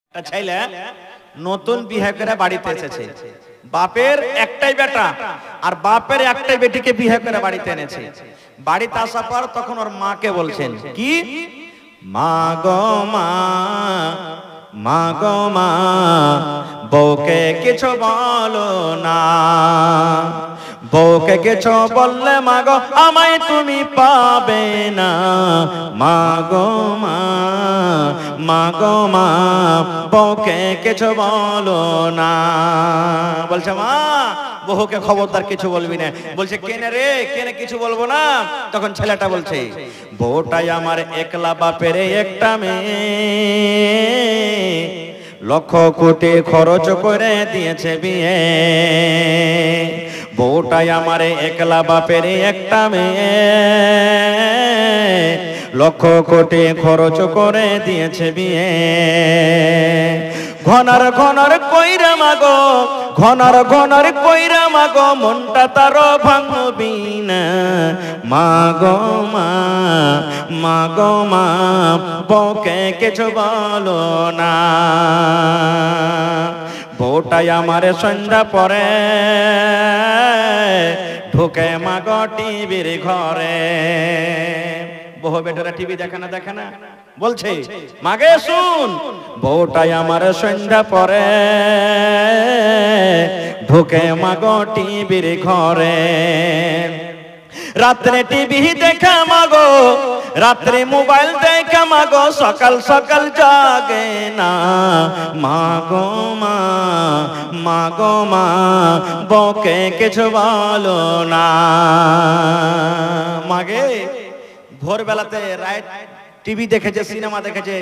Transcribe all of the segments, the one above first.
একটা ছেলে নতুন বিয়ে করে বাড়িতে এসেছে। বাপের একটাই বেটা আর বাপের একটাই বেটিকে বিয়ে করে বাড়িতে এনেছে। বাড়িতে আসার পর তখন ওর মাকে বলছেন কি, মা গো মা, মা গো মা, বউকে কিছু বলো না, বউকে কিছু বললে মা গো আমায় তুমি পাবে না। মা গো মা, মা গো মা, বউকে কিছু বলো না। বলছে মা বহুকে খবরদার কিছু বলবি না। বলছে কেনে রে, কেনে কিছু বলবো না? তখন ছেলেটা বলছে বউটাই আমার একলা বাপের একটা মেয়ে, লক্ষ কোটি খরচ করে দিয়েছে বিয়ে। বউটাই আমার একলা বাপের একটা মেয়ে, লক্ষ কোটি খরচ করে দিয়েছে বিয়ে। ঘনার ঘনার কইরা মাগো, ঘনার ঘনার কইরা মাগো, মনটা তার ভাঙবি না। মাগো মা, মাগো মা, বউকে কিছু বলো না। বউটাই আমার সন্ধ্যা পরে ঢুকে মাগো টিভির ঘরে। বহু বেটারা টিভি দেখে না, দেখে না, বলছে মাগে শুন, বউটাই আমার সন্ধ্যা পরে ঢুকে মাগো টিভির ঘরে। রাত্রে টিভি দেখা মাগো, রাত্রে মোবাইল দেখা মাগো, সকাল সকাল জাগে না। মাগো মা, মাগো মা, বউকে কিছু বলো না। মাগে ভোরবেলাতে রাইট টিভি দেখেছে, সিনেমা দেখেছে,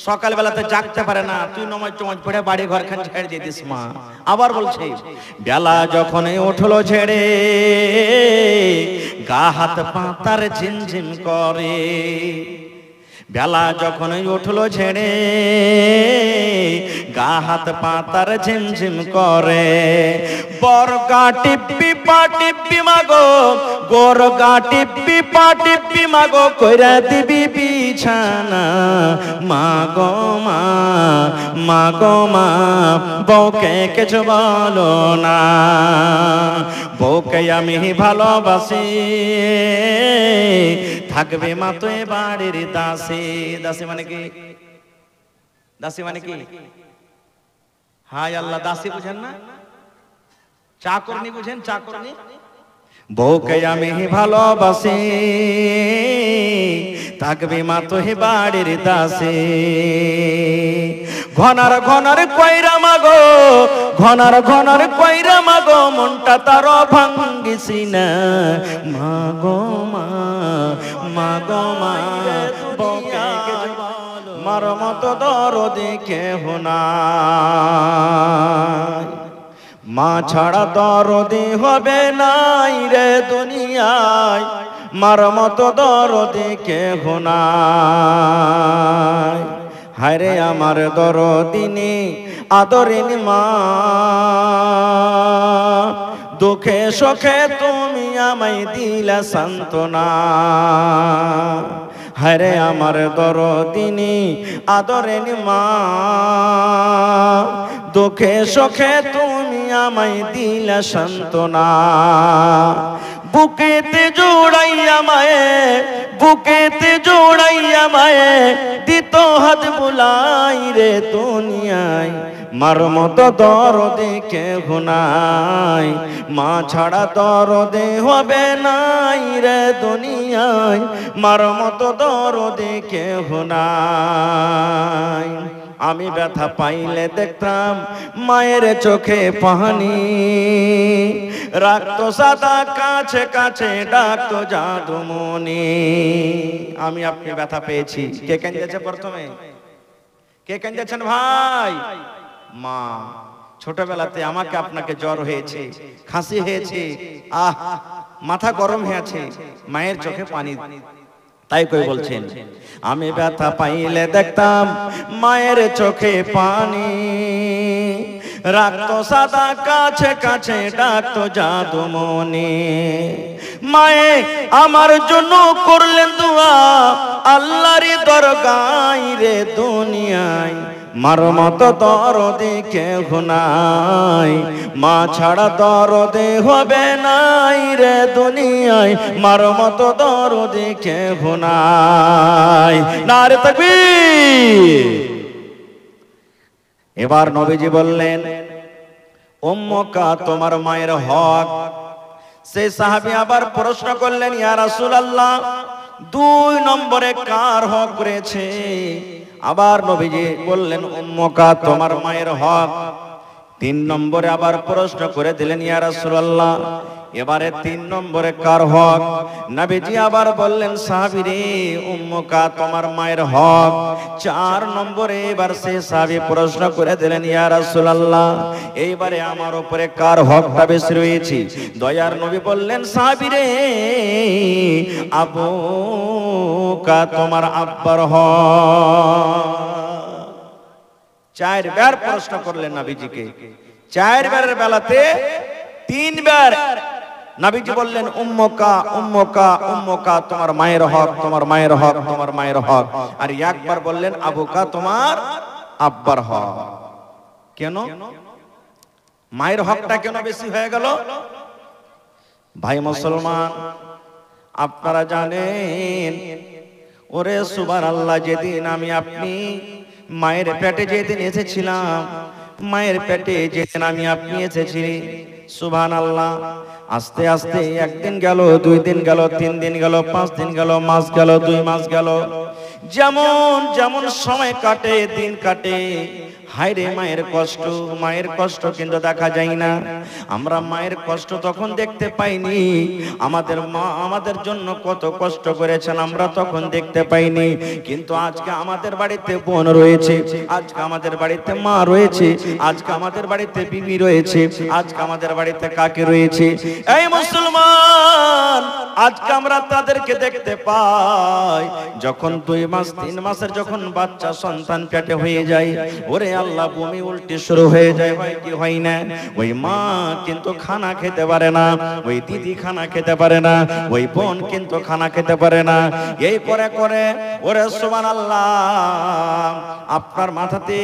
সকাল বেলাতে জাগতে পারে না, তুই নমাজ টমাজ পড়ে বাড়ি ঘর খান ছেড়ে দিয়ে দিস মা। আবার বলছে বেলা যখন উঠলো ছেড়ে, গা হাত পাতার ঝিমঝিম করে। বেলা যখন উঠলো ছেড়ে, গা হাত পাতার ঝিমঝিম করে। বরগা টিপ্পি পা টিপ্পি মাগো, গোরগা টিপ্পি পা টিপ্পি মাগো, কইরা দিবি বিছানা। মাগো মা, মাগো মা, বউকে কিছু বলো না। বউকে আমি ভালোবাসি, থাকবে মা তুই বাড়ির দাসী। দাসী মানে কি? দাসী মানে কি? হায় আল্লাহ, দাসী বুঝেন না? চাকরনি বুঝেন? চাকরনি। বউকে আমি ভালোবাসি, থাকবে মা তুই বাড়ির দাসী। ঘনার ঘনার কইরা মাগো, ঘনার ঘনার কইরা মাগো, মনটা তার ভাঙ্গিসি না। মাগো মা, মাগো মা, বউকে কিছু বলো, মার মতো দরদি কেহ নাই। মা ছাড়া দরদি হবে নাই রে দুনিয়ায়, মার মতো দরদি কেহ নাই। হায়রে আমার দরদিনী আদরিনী মা, দুঃখে সুখে তুমি আমায় দিলা সান্ত্বনা। হায়রে আমার দরদিনী আদরিনী মা, দুঃখে সুখে তুমি আমায় দিলা সান্ত্বনা। বুকেতে জোড়াইয়া মায়ে, বুকেতে জোড়াইয়া মায়ে, দিত হাত বুলাই রে দুনিয়ায়। মার মতো দরদে কেহ নাই, মা ছাড়া দরদে হবে নাই রে দুনিয়ায়। মার মতো দরদে কেহ নাই। আমি ব্যথা পাইলে দেখতাম মায়ের চোখে পানি, রাখতো সাদা কাছে কাছে, ডাকতো জাদুমণি। আমি আপনি ব্যথা পেয়েছি। কে কেঁদেছে প্রথমে? কে কেঁদেছেন ভাই? মা। ছোটবেলাতে আমাকে আপনাকে জ্বর হয়েছে, খাসি হয়েছে, মাথা গরম হয়েছে, মায়ের চোখে পানি। তাই কই বলছেন আমি ব্যথা পাইলে দেখতাম মায়ের চোখে পানি, রাখতো সাদা কাছে কাছে, ডাকতো জাদুমণি। মায়ে আমার জন্য করলেন দোয়া, আল্লাহর দরগায় রে দুনিয়ায়। মার মতো দরদি কেউ নাই, মা ছাড়া দরদি হবে নাই রে দুনিয়ায়, মার মতো দরদি কেউ নাই। নারে তাকবীর। এবার নবীজি বললেন, উম্মুকা তোমার মায়ের হক। সেই সাহাবী আবার প্রশ্ন করলেন, ইয়া রাসূলুল্লাহ 2 নম্বরে কার হক রয়েছে? আবার নবীজি বললেন, উম্মুকা তোমার মায়ের হক। 3 নম্বরে আবার প্রশ্ন করে দিলেন, ইয়া রাসূলুল্লাহ এবারে 3 নম্বরে কার হক? নবীজি আবার বললেন, সাহাবী রে উম্মুকা তোমার মায়ের হক। 4 নম্বরে এবার সেই সাহাবী প্রশ্ন করে দিলেন, ইয়া রাসূলুল্লাহ এইবারে আমার উপরে কার হকটা বেশি রয়েছে? দয়ার নবী বললেন, সাহাবী রে আবুকা তোমার আব্বার হক। 4 বার প্রশ্ন করলেন নবীজিকে। 4 বারের বেলাতে 3 বার নবীজি বললেন, উম্মুকা উম্মুকা উম্মুকা তোমার মায়ের হক, তোমার মায়ের হক, তোমার মায়ের হক। আর একবার বললেন, আবুকা তোমার আব্বার হক। কেন মায়ের হকটা কেন বেশি হয়ে গেল? ভাই মুসলমান, আপনারা জানেন, ওরে সুবহানাল্লাহ, যেদিন আমি আপনি মায়ের পেটে যেদিন এসেছিলাম, মায়ের পেটে যেদিন আমি আপনি এসেছি, সুবহানাল্লাহ, আস্তে আস্তে 1 দিন গেল, 2 দিন গেল, 3 দিন গেল, 5 দিন গেল, মাস গেল, 2 মাস গেল, যেমন যেমন সময় কাটে, দিন কাটে, হায়রে মায়ের কষ্ট, মায়ের কষ্ট কিন্তু দেখা যায় না। আমরা মায়ের কষ্ট তখন দেখতে পাইনি, আমাদের মা আমাদের জন্য কত কষ্ট করেছেন আমরা তখন দেখতে পাইনি। কিন্তু আজকে আমাদের বাড়িতে বোন রয়েছে, আজকে আমাদের বাড়িতে মা রয়েছে, আজকে আমাদের বাড়িতে বিবি রয়েছে, আজকে আমাদের বাড়িতে কাকি রয়েছে। এই মুসলমান, আজকে আমরা তাদেরকে দেখতে পাই যখন 2 মাস 3 মাসের যখন বাচ্চা সন্তান পেটে হয়ে যায়, ওরে আল্লাহ ভূমি উল্টে শুরু হয়ে যায়, হয় কি হয় না? ওই মা কিন্তু খানা খেতে পারে না, ওই দিদি খানা খেতে পারে না, ওই বোন কিন্তু খানা খেতে পারে না। এই করে করে ওরে সুবহানাল্লাহ, আপনার মাথাতে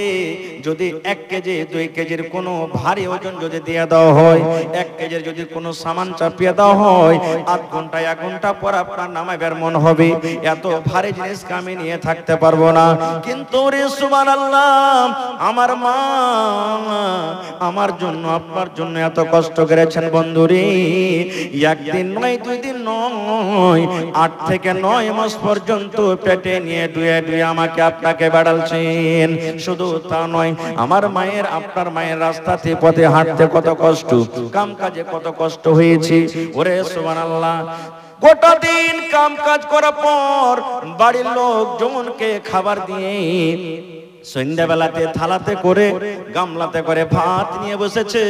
যদি 1 কেজি 2 কেজির কোনো ভারী ওজন যদি দিয়ে দেওয়া হয়, 1 কেজির যদি কোনো সামান চাপিয়ে দেওয়া হয়, 8 ঘন্টা 1 ঘন্টা পর আপনার নামাইবার মন হবে, এত ভারী জিনিসকে আমি নিয়ে থাকতে পারবো না। কিন্তু রে সুবহানাল্লাহ, আমার মা আমার জন্য আপনার জন্য এত কষ্ট করেছেন বন্ধুরে। 1 দিন নয়, 2 দিন নয়, 8 থেকে 9 মাস পর্যন্ত পেটে নিয়ে ডুয়ে ডুয়ে আমাকে আপনাকে বাড়ালছেন। শুধু তা নয়, আমার মায়ের আপনার মায়ের রাস্তাতে পথে হাঁটতে কত কষ্ট, কাম কাজে কত কষ্ট হয়েছে। ওরে সুবহানাল্লাহ, গোটা দিন কাম কাজ করার পর বাড়ির লোক জনকে খাবার দিয়ে সন্ধ্যাবেলাতে থালাতে করে গামলাতে করে ভাত নিয়ে বসেছে।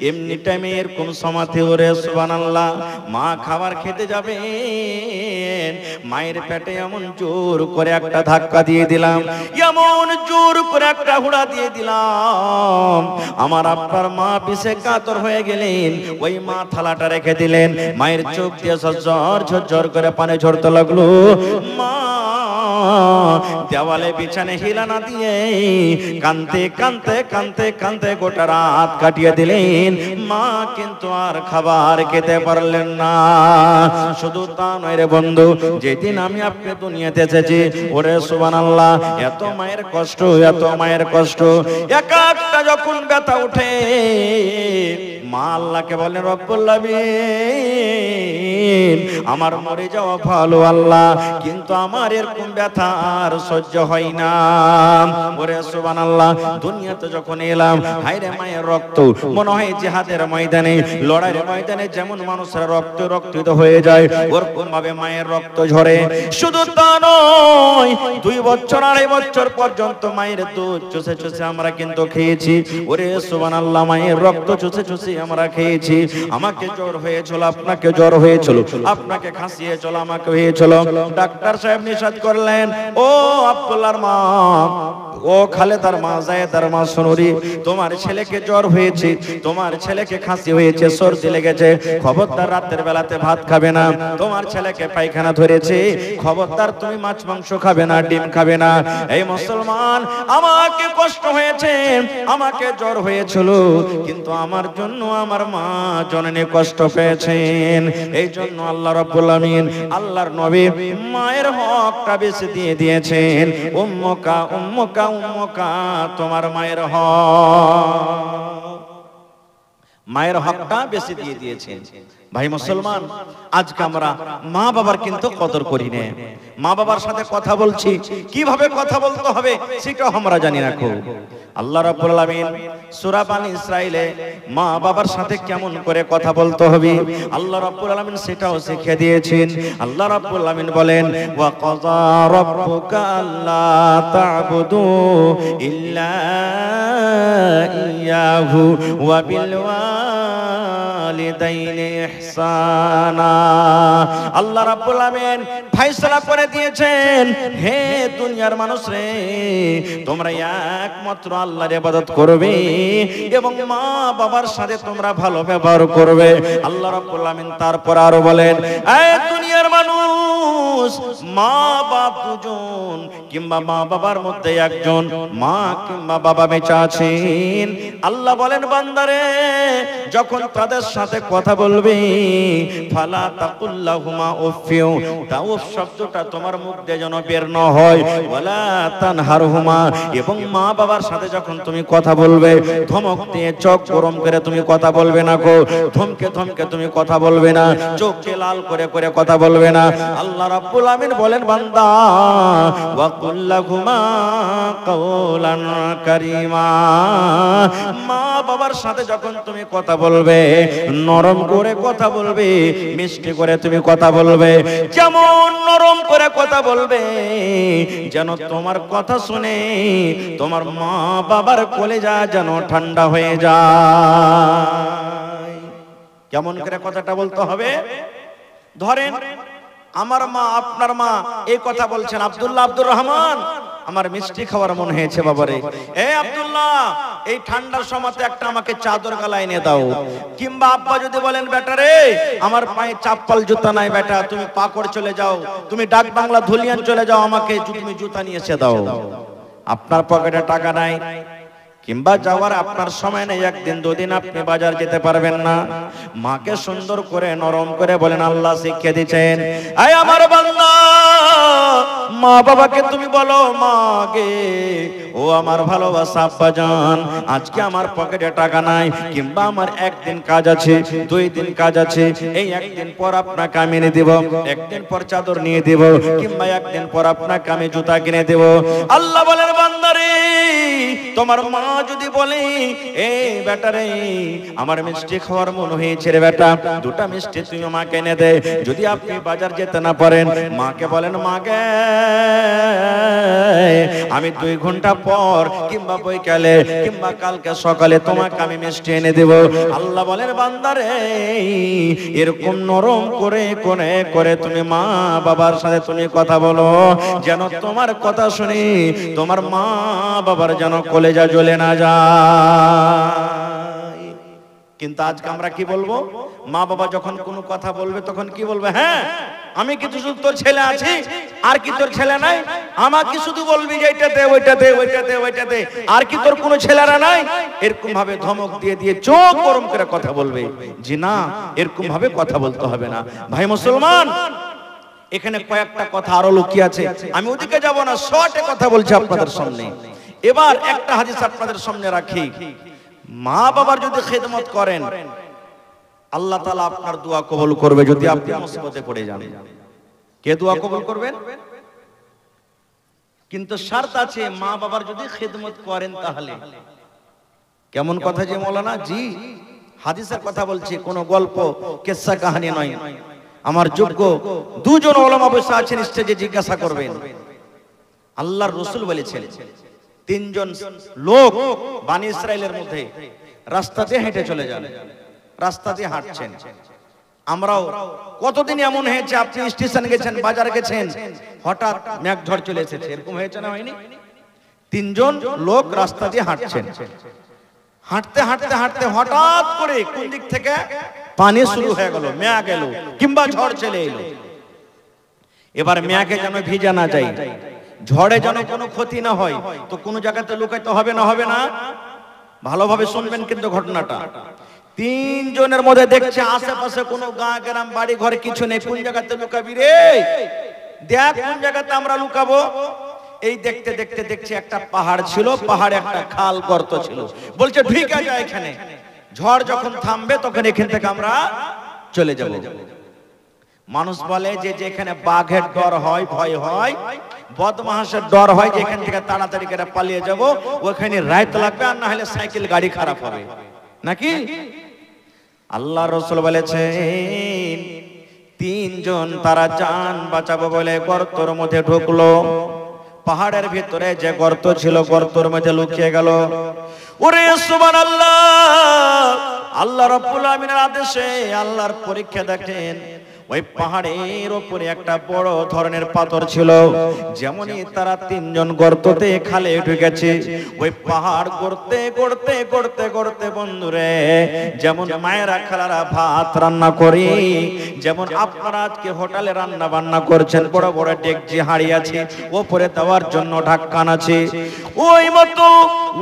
এমনি টাইমে এরকম সমাধি, ওরে সুবহানাল্লাহ, মা খাবার খেতে যাবেন, মায়ের পেটে এমন জোর করে একটা ধাক্কা দিয়ে দিলাম, এমন জোর করে একটা হুড়া দিয়ে দিলাম, আমার আপনার মা পিছে কাতর হয়ে গেলেন। ওই মা থালাটা রেখে দিলেন, মায়ের চোখ দিয়ে ঝরঝর ঝরঝর করে পানি ঝরতে লাগলো। মা দেওয়ালে বিছানে হিলা না দিয়ে কানতে কানতে কানতে কানতে গোটা রাত কাটিয়ে দিলেন। মা কিন্তু আর খাবার খেতে পারলেন না। শুধু তা নয় রে বন্ধু, যেদিন আমি আপনি দুনিয়াতে এসেছি, ওরে সুবহানাল্লাহ, এত মায়ের কষ্ট, এত মায়ের কষ্ট, এক একটা যখন ব্যথা উঠে, মা আল্লাহকে বলেন, রব্বুল আলামিন আমার মরে যাওয়া ভালো আল্লাহ, কিন্তু আমার এরকম ব্যথা আর সহ্য হয় না। ওরে সুবহানাল্লাহ, দুনিয়াতে যখন এলাম, হায়রে মায়ের রক্ত, মনে হয় জিহাদের ময়দানে, লড়াইয়ের ময়দানে যেমন মানুষের রক্ত রক্তিত হয়ে যায়, ওরকম ভাবে মায়ের রক্ত ঝরে। শুধু তা নয়, 2 বছর 2.5 বছর পর্যন্ত মায়ের দুধ চুষে চুষে আমরা কিন্তু খেয়েছি। ওরে সুবহানাল্লাহ, মায়ের রক্ত চুষে চুষে আমরা খেয়েছি। আমাকে জ্বর হয়েছিল, আপনাকে জ্বর হয়েছিল, আপনাকে খাসিয়েছিল, আমাকে হয়েছিল। ডাক্তার সাহেব নিষেধ করলেন, বললেন, ও আব্দুল্লাহর মা, ও খালেদার মা, জায়েদার মা, শোনোরি, তোমার ছেলেকে জ্বর হয়েছে, তোমার ছেলেকে খাসি হয়েছে, সর্দি লেগেছে, খবরদার রাতের বেলাতে ভাত খাবে না। তোমার ছেলেকে পায়খানা ধরেছে, খবরদার তুমি মাছ মাংস খাবে না, ডিম খাবে না। এই মুসলমান, আমাকে কষ্ট হয়েছে, আমাকে জ্বর হয়েছিল, কিন্তু আমার জন্য আমার মা জননী কষ্ট পেয়েছেন। এই জন্য আল্লাহ রাব্বুল আমিন, আল্লাহর নবী মায়ের হকটা বেশি দিয়ে দিয়েছেন। উম্মুকা উম্মুকা উম্মুকা, তোমার মায়ের হক, মায়ের হকটা বেশি দিয়ে দিয়েছেন। ভাই মুসলমান, আজকে আমরা মা বাবার কিন্তু কদর করি না। মা বাবার সাথে কথা বলছি, কিভাবে কথা বলতে হবে সেটাও আমরা জানি না। খুব আল্লাহ রাব্বুল আলামিন সূরা বানী ইসরাঈলে মা বাবার সাথে কেমন করে কথা বলতে হবে আল্লাহ রাব্বুল আলামিন সেটাও শিখিয়ে দিয়েছেন। আল্লাহ রাব্বুল আলামিন বলেন, ওয়া কাযা রাব্বুকা আল্লা তা'বুদু ইল্লা ইয়াহু ওয়া বিল ওয়ালিদাইনি ইহসানা। আল্লাহ রাব্বুল আলামিন ফয়সালা করে দিয়েছেন, হে দুনিয়ার মানুষ রে, তোমরা একমাত্র আল্লাহর ইবাদত করবে এবং মা বাবার সাথে তোমরা ভালো ব্যবহার করবে। আল্লাহ রাব্বুল আলামিন তারপর আরো বলেন, এ দুনিয়ার মানুষ, মা বাপ দুজন কিংবা মা বাবার মধ্যে একজন মা কিংবা বাবা বেঁচে আছেন। আল্লাহ বলেন, বান্দারে, যখন তাদের সাথে কথা বলবে, ফালা তাকুল্লাহুমা উফিউ, তা উফ শব্দটা তোমার মুখ দিয়ে যেন বের না হয়। ওয়ালা তানহারহুমা, এবং মা বাবার সাথে যখন তুমি কথা বলবে, ধমক দিয়ে চোখ গরম করে তুমি কথা বলবে না গো, ধমকে ধমকে তুমি কথা বলবে না, চোখকে লাল করে করে কথা বলবে না। আল্লাহ রাব্বুল আমিন বলেন, বান্দা, ওয়া কুল্লাহুমা কাওলান কারীমা, মা বাবার সাথে যখন তুমি কথা বলবে, নরম করে কথা বলবে, মিষ্টি করে তুমি কথা বলবে। যেমন নরম করে কথা বলবে, যেন তোমার কথা শুনে তোমার মা বাবার কলেজা যেন ঠান্ডা হয়ে যায়। কেমন করে কথাটা বলতে হবে? ধরেন আমার মা, আপনার মা এই কথা বলছেন, আব্দুল্লাহ, আব্দুর রহমান, আমার মিষ্টি খাওয়ার মন হয়েছে বাবারে। এই আব্দুল্লাহ, এই ঠান্ডার সময়তে একটা আমাকে চাদর গালায় এনে দাও। কিংবা আব্বা যদি বলেন, বেটা রে, আমার পায়ে চাপ্পল জুতা নাই, বেটা তুমি পাকড় চলে যাও, তুমি ডাক বাংলা ধুলিয়ান চলে যাও, আমাকে তুমি জুতা নিয়ে এসে দাও। আপনার পকেটে টাকা নাই কিংবা যাওয়ার আপনার সময় নেই, একদিন দুদিন আপনি বাজার যেতে পারবেন না, মাকে সুন্দর করে নরম করে বলেন, আল্লাহ শিখিয়ে দিয়েছেন, আয় আমার বান্দা, মা বাবাকে তুমি বলো, মা গে, ও আমার ভালোবাসা আব্বাজান, আজকে আমার পকেটে টাকা নাই, কিংবা আমার একদিন কাজ আছে, 2 দিন কাজ আছে, এই একদিন পর আপনাকে আমি এনে দেব, একদিন পর চাদর নিয়ে দেব, কিংবা একদিন পর আপনাকে আমি জুতা কিনে দেব। আল্লাহ বলেন, বান্দারে, তোমার মা যদি বলে, এ বেটা রে, আমার মিষ্টি খাওয়ার মন হয়েছে রে বেটা, 2টা মিষ্টি তুমি মাকে এনে দে। যদি আপনি বাজার যেতে না পারেন, মাকে বলেন, মাকে আমি 2 ঘন্টা পর কিংবা বৈকালে কিংবা কালকে সকালে তোমাকে আমি মিষ্টি এনে দেব। আল্লাহ বলেন, বান্দারে, এরকম নরম করে করে করে তুমি মা বাবার সাথে তুমি কথা বলো, যেন তোমার কথা শুনে তোমার মা বাবার যেন কলেজা জ্বলে না যায়। কিন্তু আজকে আমরা কি বলবো? মা বাবা যখন কোনো কথা বলবে তখন কি বলবে? হ্যাঁ, আমি কি শুধু তোর ছেলে আছি, আর কি তোর ছেলে নাই? আমাকে শুধু বলবি যে এইটা দে, ওইটা দে, ওইটা দে, ওইটা দে, আর কি তোর কোনো ছেলেরা নাই? এরকম ভাবে ধমক দিয়ে দিয়ে চোখ গরম করে কথা বলবে। জি না, এরকম ভাবে কথা বলতে হবে না। ভাই মুসলমান, এখানে কয়েকটা কথা আরো লুকিয়ে আছে, আমি ওদিকে যাব না, শর্টে কথা বলছি আপনাদের সামনে। এবার একটা হাদিস আপনাদের সামনে রাখি, মা বাবার যদি খেদমত করেন, আল্লাহ তাআলা আপনার দোয়া কবুল করবে যদি আপনি মুসিবতে পড়ে যান। কে দোয়া কবুল করবেন? কিন্তু শর্ত আছে, মা বাবার যদি খেদমত করেন তাহলে। কেমন কথা যে মৌলানা জি, হাদিসের কথা বলছি, কোনো গল্প কিসসা কাহিনী নয়। আমার যোগ্য 2 জন ওলামা বসে আছেন, স্টেজে জিজ্ঞাসা করবেন। আল্লাহর রাসূল বলেছেন, 3 জন লোক বনি ইসরাইলের মধ্যে রাস্তা দিয়ে হেঁটে চলে যান, রাস্তা দিয়ে হাঁটছেন, আমরাও কতদিন এমন হয়েছে, আপনি স্টেশন গেছেন, বাজার গেছেন, হঠাৎ মেঘ ঝড় চলে এসেছে, এরকম হয়েছে না হয়নি? তিনজন লোক রাস্তা দিয়ে হাঁটছেন, হাঁটতে হাঁটতে হাঁটতে হঠাৎ করে কোন দিক থেকে পানি শুরু হয়ে গেল, মেঘ এলো কিংবা ঝড় চলে এলো। এবার মেঘে যেন ভিজা না যায়, ঝড়ে যেন কোনো ক্ষতি না হয়, তো কোনো জায়গাতে লুকাইতে হবে না, হবে না? ভালোভাবে শুনবেন কিন্তু ঘটনাটা। তিনজনের মধ্যে দেখছে আশেপাশে কোনো গাঁ গ্রাম বাড়ি ঘর কিছু নেই, কোন জায়গাতে লুকাবি রে, দেখ কোন জায়গাতে আমরা লুকাবো। এই দেখতে দেখতে দেখছে একটা পাহাড় ছিল, পাহাড়ে একটা খাল গর্ত ছিল, বলছে ঢুকে যায় এখানে, ঝড় যখন থামবে তখন এখান থেকে আমরা চলে যাব। মানুষ বলে যে যেখানে বাঘের ডর হয়, ভয় হয়, বদমাশের ডর হয়, যে এখান থেকে তাড়াতাড়ি করে পালিয়ে যাব, ওখানে রাত লাগবে, আর না হলে সাইকেল গাড়ি খারাপ হবে নাকি। আল্লাহ রাসূল বলেছেন তিনজন তারা জান বাঁচাবো বলে গর্তের মধ্যে ঢুকলো, পাহাড়ের ভিতরে যে গর্ত ছিল গর্তের মধ্যে লুকিয়ে গেল। ওরে সুবহানাল্লাহ, আল্লাহ রাব্বুল আমিনের আদেশে আল্লাহর পরীক্ষা দেখেন, ওই পাহাড়ের উপরে একটা বড় ধরনের পাথর ছিল। যেমনই তারা তিনজন গর্ততে খালে ঢুকেছে, ওই পাহাড় করতে করতে করতে করতে বন্ধুরে, যেমন মায়েরা খালারা ভাত রান্না করি, যেমন আপনারা আজকে হোটেলে রান্না বান্না করছেন, বড় বড় ডেকচি হাঁড়ি আছে, ওপরে দেওয়ার জন্য ঢাককান আছে, ওই মতো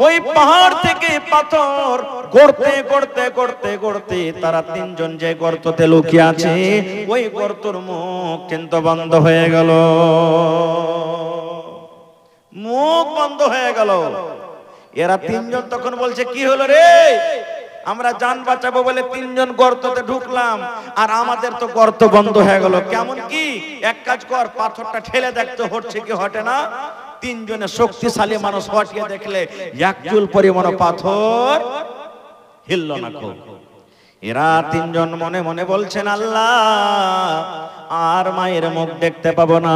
ওই পাহাড় থেকে পাথর গড়তে গড়তে গড়তে গড়তে তারা তিনজন যে গর্ততে লুকিয়ে আছে, ওই গর্তর মুখ কিন্তু বন্ধ হয়ে গেল, মুখ বন্ধ হয়ে গেল। এরা তিনজন তখন বলছে কি হলো রে, আমরা জান বাঁচাবো বলে তিনজন গর্ততে ঢুকলাম, আর আমাদের তো গর্ত বন্ধ হয়ে গেল। কেমন কি, এক কাজ কর, পাথরটা ঠেলে দেখতে হচ্ছে কি হটে না। তিনজনে শক্তিশালী মানুষ, হটিয়ে দেখলে এক চুল পরিমাণ পাথর হিলল না। এরা তিনজন মনে মনে বলছেন আল্লাহ আর মায়ের মুখ দেখতে পাবো না,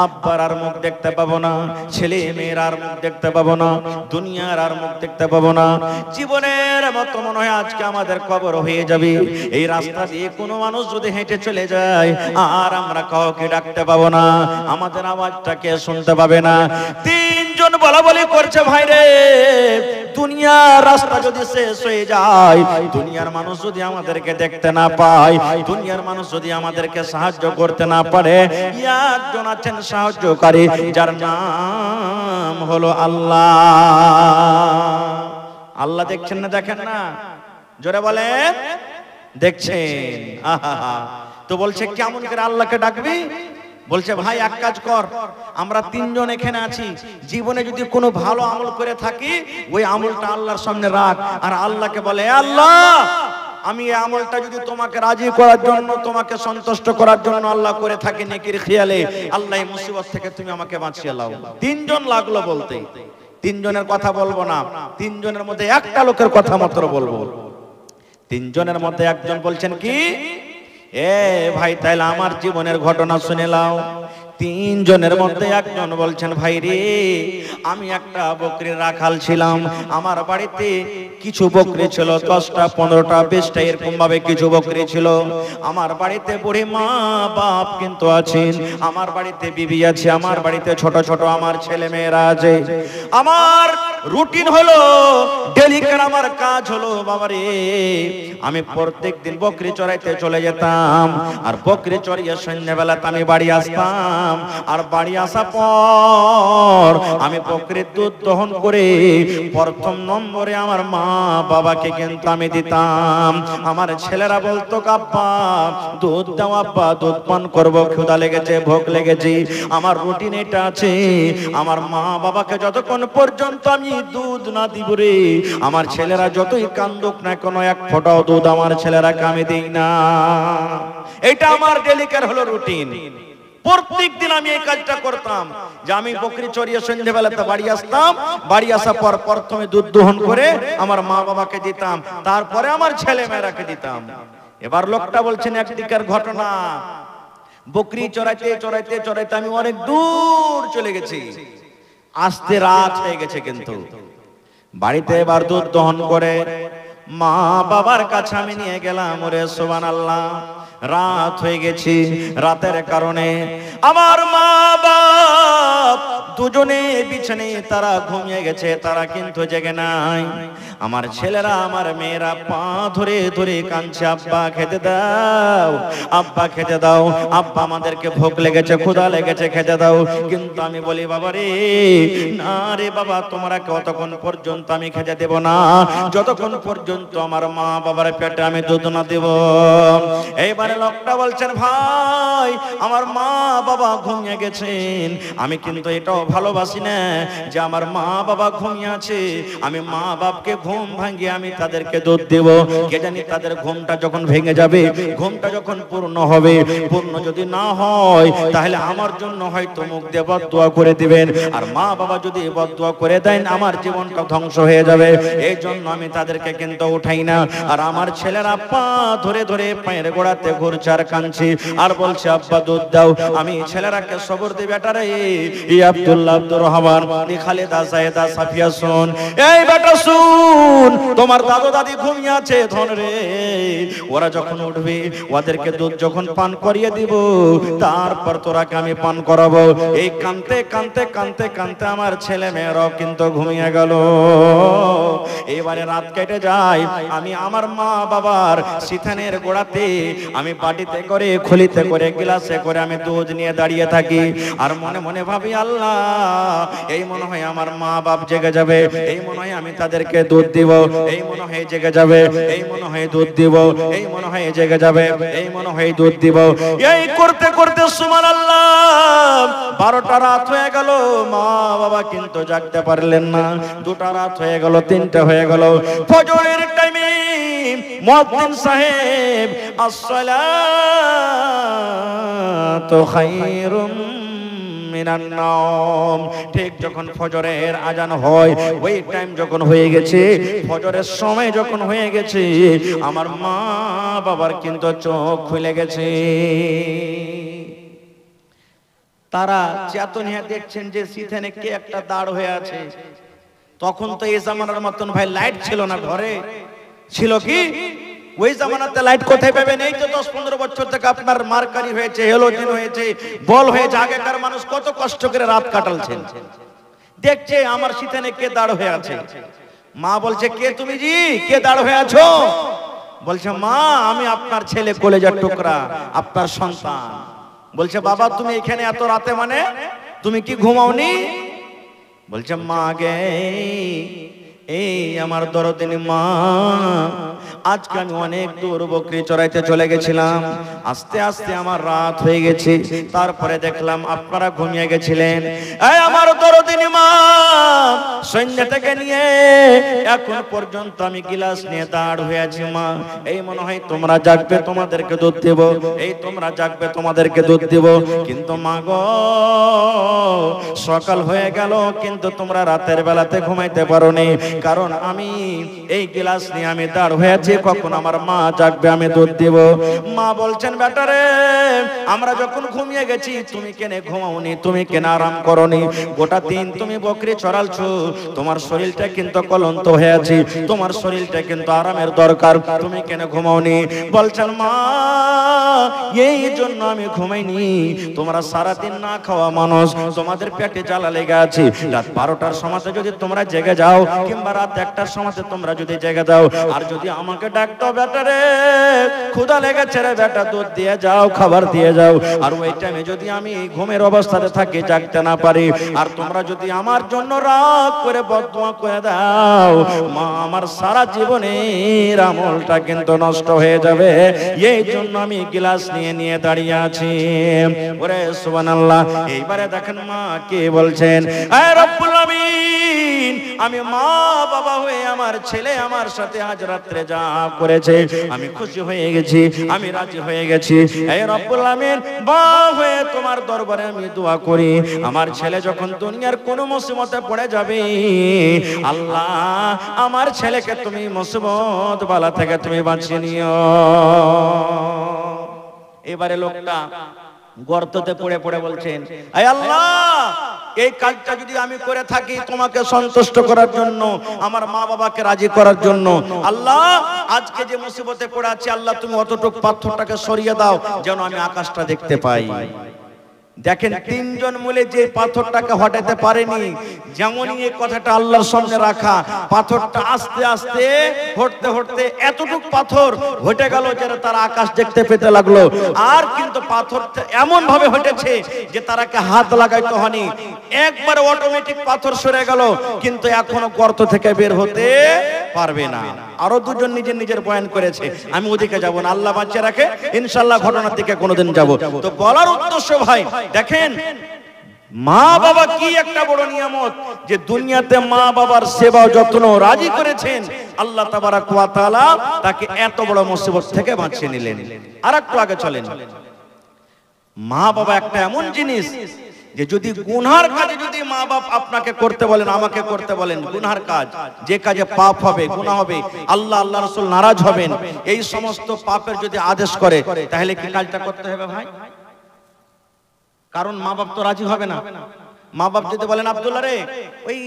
আব্বার আর মুখ দেখতে পাবো না, ছেলে মেয়ের আর মুখ দেখতে পাবো না, দুনিয়ার আর মুখ দেখতে পাবো না, জীবনের মতো মনে হয় আজকে আমাদের কবর হয়ে যাবে। এই রাস্তা দিয়ে কোনো মানুষ যদি হেঁটে চলে যায় আর আমরা কাউকে ডাকতে পাবো না, আমাদের আওয়াজটাকে শুনতে পাবে না। তিনজন বলা বলি করছে ভাই রে, দুনিয়ার রাস্তা যদি শেষ হয়ে যায়, দুনিয়ার মানুষ যদি আমাদেরকে দেখতে না পায়, দুনিয়ার মানুষ যদি আমাদেরকে সাহায্য করতে না পারে, একজন আছেন সাহায্যকারী, যার নাম হলো আল্লাহ। আল্লাহ দেখছেন না, দেখেন না, জোরে বলেন দেখছেন। তো বলছে কেমন করে আল্লাহকে ডাকবি? বলছে ভাই এক কাজ কর, আমরা তিনজন এখানে আছি, জীবনে যদি কোনো ভালো আমল করে থাকি ওই আমলটা আল্লাহর সামনে রাখ, আর আল্লাহকে বলে আল্লাহ আমি এই আমলটা যদি তোমাকে রাজি করার জন্য, তোমাকে সন্তুষ্ট করার জন্য আল্লাহ করে থাকি নেকির খেয়ালে, আল্লাহ এই মুসিবত থেকে তুমি আমাকে বাঁচিয়ে নাও। তিনজন লাগলো বলতে, তিনজনের কথা বলবো না, তিনজনের মধ্যে একটা লোকের কথা মাত্র বলবো। তিনজনের মধ্যে একজন বলছেন কি, এ ভাই তাইলে আমার জীবনের ঘটনা শুনে নাও। তিনজনের মধ্যে একজন বলছেন ভাই রে, আমি একটা বকরির রাখাল ছিলাম, আমার বাড়িতে কিছু বকরি ছিল, 10টা 15টা 20টা এরকম ভাবে কিছু বকরি ছিল। আমার বাড়িতে বুড়ি মা বাপ কিন্তু আছেন, আমার বাড়িতে বিবি আছে, আমার বাড়িতে ছোট ছোট আমার ছেলে মেয়েরা আছে। আমার রুটিন হলো ডেলিকার আমার কাজ হলো বাবারে, আমি প্রত্যেক দিন বকরি চড়াইতে চলে যেতাম, আর বকরি চড়িয়ে সন্ধ্যাবেলাতে আমি বাড়ি আসতাম, আর বাড়ি আসা পর আমি বকরির দুধ দহন করে প্রথম নম্বরে আমার মা বাবাকে কিন্তু আমি দিতাম। আমার ছেলেরা বলতো আব্বা দুধ দাও, আব্বা দুধ পান করবো, ক্ষুধা লেগেছে, ভোগ লেগেছে। আমার রুটিন এটা আছে, আমার মা বাবাকে যতক্ষণ পর্যন্ত আমি দুধ না দিব রে, আমার ছেলেরা যতই কান্দুক না, কোনো এক ফোঁটাও দুধ আমার ছেলেরাকে আমি দিই না। এটা আমার ডেলিকার হলো রুটিন। প্রত্যেক দিন আমি এই কাজটা করতাম, যে আমি বকরি চড়িয়ে সন্ধ্যাবেলাতে বাড়ি আসতাম, বাড়ি আসার পর প্রথমে দুধ দহন করে আমার মা বাবাকে দিতাম, তারপরে আমার ছেলে মেয়েরাকে দিতাম। এবার লোকটা বলছেন একদিকের ঘটনা, বকরি চড়াইতে চড়াইতে চড়াইতে আমি অনেক দূর চলে গেছি, আসতে রাত হয়ে গেছে, কিন্তু বাড়িতে এবার দুধ দহন করে মা বাবার কাছে আমি নিয়ে গেলাম। ওরে সুবহানাল্লাহ, রাত হয়ে গেছে, রাতের কারণে আমার মা বাপ দুজনে বিছানে তারা ঘুমিয়ে গেছে, তারা কিন্তু জেগে নাই। আমার ছেলেরা আমার মেয়েরা পা ধরে ধরে কাঁদছে, আব্বা খেতে দাও, আব্বা খেতে দাও, আব্বা আমাদেরকে ভোক লেগেছে, ক্ষুধা লেগেছে, খেতে দাও। কিন্তু আমি বলি বাবা রে, না রে বাবা, তোমরা কতক্ষণ পর্যন্ত আমি খেতে দেব না, যতক্ষণ পর্যন্ত আমার মা বাবার পেটে আমি দুধ না দেব। এইবারে লোকটা বলছেন ভাই আমার মা বাবা ঘুমিয়ে গেছেন, আমি কিন্তু এটাও ভালোবাসি না যে আমার মা বাবা ঘুমিয়ে আছে, আমি মা বাপকে ঘুম ভাঙিয়ে আমি তাদেরকে দুধ দেব। কে জানি তাদের ঘুমটা যখন ভেঙে যাবে, ঘুমটা যখন পূর্ণ হবে, পূর্ণ যদি না হয় তাহলে আমার জন্য হয়তো মুখ দিয়ে বদদুয়া করে দিবেন, আর মা বাবা যদি বদদুয়া করে দেন আমার জীবনটা ধ্বংস হয়ে যাবে। এই জন্য আমি তাদেরকে কিন্তু উঠাই না। আর আমার ছেলেরা পা ধরে ধরে পায়ের গোড়াতে ঘুরছে আর কাঁদছে আর বলছে আব্বা দুধ দাও। আমি ছেলেরাকে সবর দিই, বেটা রে, এই আব্দুল্লাহ, আব্দুর রহমান, এই খালেদা, সাইয়েদা, সাফিয়া শুন, এই বেটা শুন, তোমার দাদু দাদি ঘুমিয়ে আছে ধন রে, ওরা যখন উঠবে ওদেরকে দুধ যখন পান করিয়ে দিব তারপর তোরাকে আমি পান করাবো। এই কানতে কানতে কানতে কানতে আমার ছেলে মেয়েরাও কিন্তু ঘুমিয়ে গেল। এবারে রাত কেটে যায়, আমি আমার মা বাবার সিথানের গোড়াতে আমি বাটিতে করে খুলিতে করে গ্লাসে করে আমি দুধ নিয়ে দাঁড়িয়ে থাকি আর মনে মনে ভাবি আল্লাহ, এই মনে হয় আমার মা বাপ জেগে যাবে, এই মনে হয় আমি তাদেরকে দুধ দিব, এই মনে হয় জেগে যাবে, এই মনে হয় দুধ দিব, এই মনে হয় জেগে যাবে, এই মনে হয় দুধ দিব। এই করতে করতে সুবহানাল্লাহ 12টা রাত হয়ে গেল, মা বাবা কিন্তু জাগতে পারলেন না। 2টা রাত হয়ে গেল, 3টে হয়ে গেল। ফজরের টাইমে মুয়াজ্জিন সাহেব আসসালাতু খায়রুম মিনান নাওম, ঠিক যখন ফজরের আজান হয় ওই টাইম যখন হয়ে গেছে, ফজরের সময় যখন হয়ে গেছে, আমার মা বাবার কিন্তু চোখ খুলে গেছে। তারা চেতনিয়া দেখছেন যে সিথানে কে একটা দাঁড় হয়ে আছে। তখন তো এই জামানার মতন ভাই লাইট ছিল না, ঘরে ছিল কি ওই জামানাতে লাইট কোথায় পাবেন? এই তো 10-15 বছর থেকে আপনার মার্কারি হয়েছে, হেলোজেন হয়েছে, বল হয়েছে। আগেকার মানুষ কত কষ্ট করে রাত কাটালছেন। দেখছে আমার সিথানে কে দাঁড় হয়ে আছে। মা বলছে কে তুমি জি, কে দাঁড় হয়ে আছো? বলছে মা আমি আপনার ছেলে, কলেজার টুকরা, আপনার সন্তান। বলছে বাবা তুমি এখানে এত রাতে, মানে তুমি কি ঘুমাওনি? বলছে মা গে, এই আমার দরদিনী মা, আজকে আমি অনেক দূর বকরি চড়াইতে চলে গেছিলাম, আস্তে আস্তে আমার রাত হয়ে গেছে, তারপরে দেখলাম আপনারা ঘুমিয়ে গেছিলেন। এই আমার দরদিনী মা, সৈন্য থেকে নিয়ে এখন পর্যন্ত আমি গিলাস নিয়ে দাঁড় হয়ে আছি মা, এই মনে হয় তোমরা জাগবে তোমাদেরকে দুধ দেব, এই তোমরা জাগবে তোমাদেরকে দুধ দেব। কিন্তু মা গো, সকাল হয়ে গেল কিন্তু তোমরা রাতের বেলাতে ঘুমাইতে পারোনি, কারণ আমি এই গিলাস নিয়ে আমি দাঁড় হয়ে আছি, কখন আমার মা জাগবে আমি দুধ দেব। মা বলছেন বেটা রে, আমরা যখন ঘুমিয়ে গেছি তুমি কেন ঘুমাওনি, তুমি কেন আরাম করনি? গোটা দিন তুমি বকরি চড়ালছো, তোমার শরীরটা কিন্তু ক্লান্ত হয়ে আছে, তোমার শরীরটা কিন্তু আরামের দরকার, তুমি কেন ঘুমাওনি? বলছেন মা এই জন্য আমি ঘুমাইনি, তোমরা সারাদিন না খাওয়া মানুষ, তোমাদের পেটে জ্বালা লেগে আছে, রাত 12টার সময় যদি তোমরা জেগে যাও কিংবা রাত 1টার সময় তোমরা যদি জেগে যাও আর যদি আমাকে ডাকতো বেটা রে ক্ষুধা লেগেছে রে বেটা দুধ দিয়ে যাও, খাবার দিয়ে যাও, আর ওই টাইমে যদি আমি ঘুমের অবস্থাতে থাকি, জাগতে না পারি, আর তোমরা যদি আমার জন্য রাগ করে বদদুয়া করে দাও, মা আমার সারা জীবনের আমলটা কিন্তু নষ্ট হয়ে যাবে, এই জন্য আমি গিলাস নিয়ে নিয়ে দাঁড়িয়ে আছি। ওরে সুবহানাল্লাহ। এইবারে দেখেন মা কে বলছেন, এ রব্বুল আমিন, আমি মা বাবা হয়ে আমার ছেলে আমার সাথে আজ রাত্রে যা করেছে আমি খুশি হয়ে গেছি, আমি রাজি হয়ে গেছি। এই রব্বুল আমিন, মা হয়ে তোমার দরবারে আমি দোয়া করি, আমার ছেলে যখন দুনিয়ার কোন মুসিবতে পড়ে যাবে, আল্লাহ আমার ছেলেকে তুমি মুসিবত বালা থেকে তুমি বাঁচিয়ে নিও। এবারে লোকটা গর্ততে পড়ে পড়ে বলছেন, আয় আল্লাহ, এই কাজটা যদি আমি করে থাকি তোমাকে সন্তুষ্ট করার জন্য, আমার মা বাবাকে রাজি করার জন্য, আল্লাহ আজকে যে মুসিবতে পড়ে আছি, আল্লাহ তুমি অতটুকু পাথরটাকে সরিয়ে দাও যেন আমি আকাশটা দেখতে পাই। দেখেন তিনজন মিলে যে পাথরটাকে হটাতে পারেনি, যেমনই এই কথাটা আল্লাহর সামনে রাখা, পাথরটা আস্তে আস্তে হটতে হটতে এতটুকু পাথর হটে গেল যে তারা আকাশ দেখতে পেতে লাগলো। আর কিন্তু পাথরটা এমন ভাবে হটেছে যে তারাকে হাত লাগাইতে হয়নি, একবার অটোমেটিক পাথর সরে গেল, কিন্তু এখনো গর্ত থেকে বের হতে পারবে না। আরো দুজন নিজের নিজের বয়ান করেছে, আমি ওদিকে যাব না, আল্লাহ বাঁচিয়ে রাখে, ইনশাআল্লাহ ঘটনার দিকে কোনোদিন যাব। তো বলার উদ্দেশ্য ভাই, দেখেন মা বাবা কি একটা বড় নিয়ামত, যে দুনিয়াতে মা বাবার সেবা যত্ন রাজি করেছেন, আল্লাহ তাবারাক ওয়া তাআলা তাকে এত বড় মুসিবত থেকে বাঁচিয়ে নিলেন। আর একটু আগে চলেন, মা বাবা একটা এমন জিনিস যে যদি গুনার কাজে যদি মা বাপ আপনাকে করতে বলেন, আমাকে করতে বলেন গুনার কাজ, যে কাজে পাপ হবে, গুনাহ হবে, আল্লাহ আল্লাহ রাসূল নারাজ হবেন, এই সমস্ত পাপের যদি আদেশ করে, তাহলে কি কাজটা করতে হবে ভাই? কারণ মা বাপ তো রাজি হবে না। মা বাপ যদি বলেন, আব্দুল্লাহ রে ওই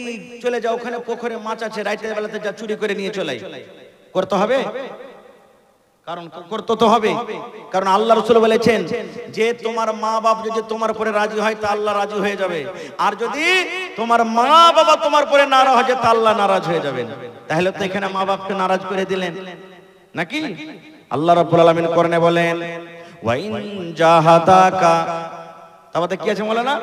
চলে যাও, ওখানে পুকুরে মাছ আছে, রাতের বেলাতে যা চুরি করে নিয়ে চলে আয়, করতে হবে? কারণ করতে তো হবে, কারণ আল্লাহ রাসূল বলেছেন যে তোমার মা বাপ যদি তোমার উপরে রাজি হয় তা আল্লাহ রাজি হয়ে যাবে, আর যদি তোমার মা বাবা তোমার উপরে নারাজ হয় তা আল্লাহ নারাজ হয়ে যাবেন। তাহলে তো এখানে মা বাপকে নারাজ করে দিলেন নাকি? আল্লাহ রাব্বুল আলামিন কোরআনে বলেন, ওয়া ইন জাহাদাকা, তারপরে কি আছে বলে না,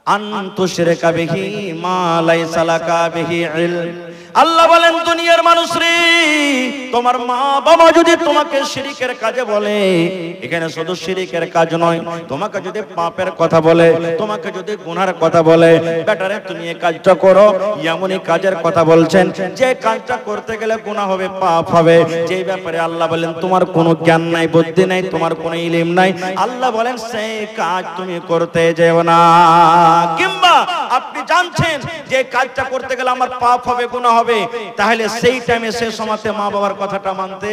আন তুশরিকা বিহি মা লাইসা লাকা বিহি ইলম। আল্লাহ বলেন, দুনিয়ার মানুষ রে, তোমার মা বাবা যদি তোমাকে শিরকের কাজে বলে, এখানে শুধু শিরকের কাজ নয়, তোমাকে যদি পাপের কথা বলে, তোমাকে যদি গুনার কথা বলে, বেটারে তুমি এই কাজটা করো, এমনই কাজের কথা বলছেন যে কাজটা করতে গেলে গুনাহ হবে, পাপ হবে, যেই ব্যাপারে আল্লাহ বলেন তোমার কোনো জ্ঞান নাই, বুদ্ধি নাই, তোমার কোনো ইলম নাই, আল্লাহ বলেন সেই কাজ তুমি করতে যেও না। কিংবা আপনি জানছেন যে কাজটা করতে গেলে আমার পাপ হবে, গুনাহ হবে, তাহলে সেই টাইমে সেই সময়তে মা বাবার কথাটা মানতে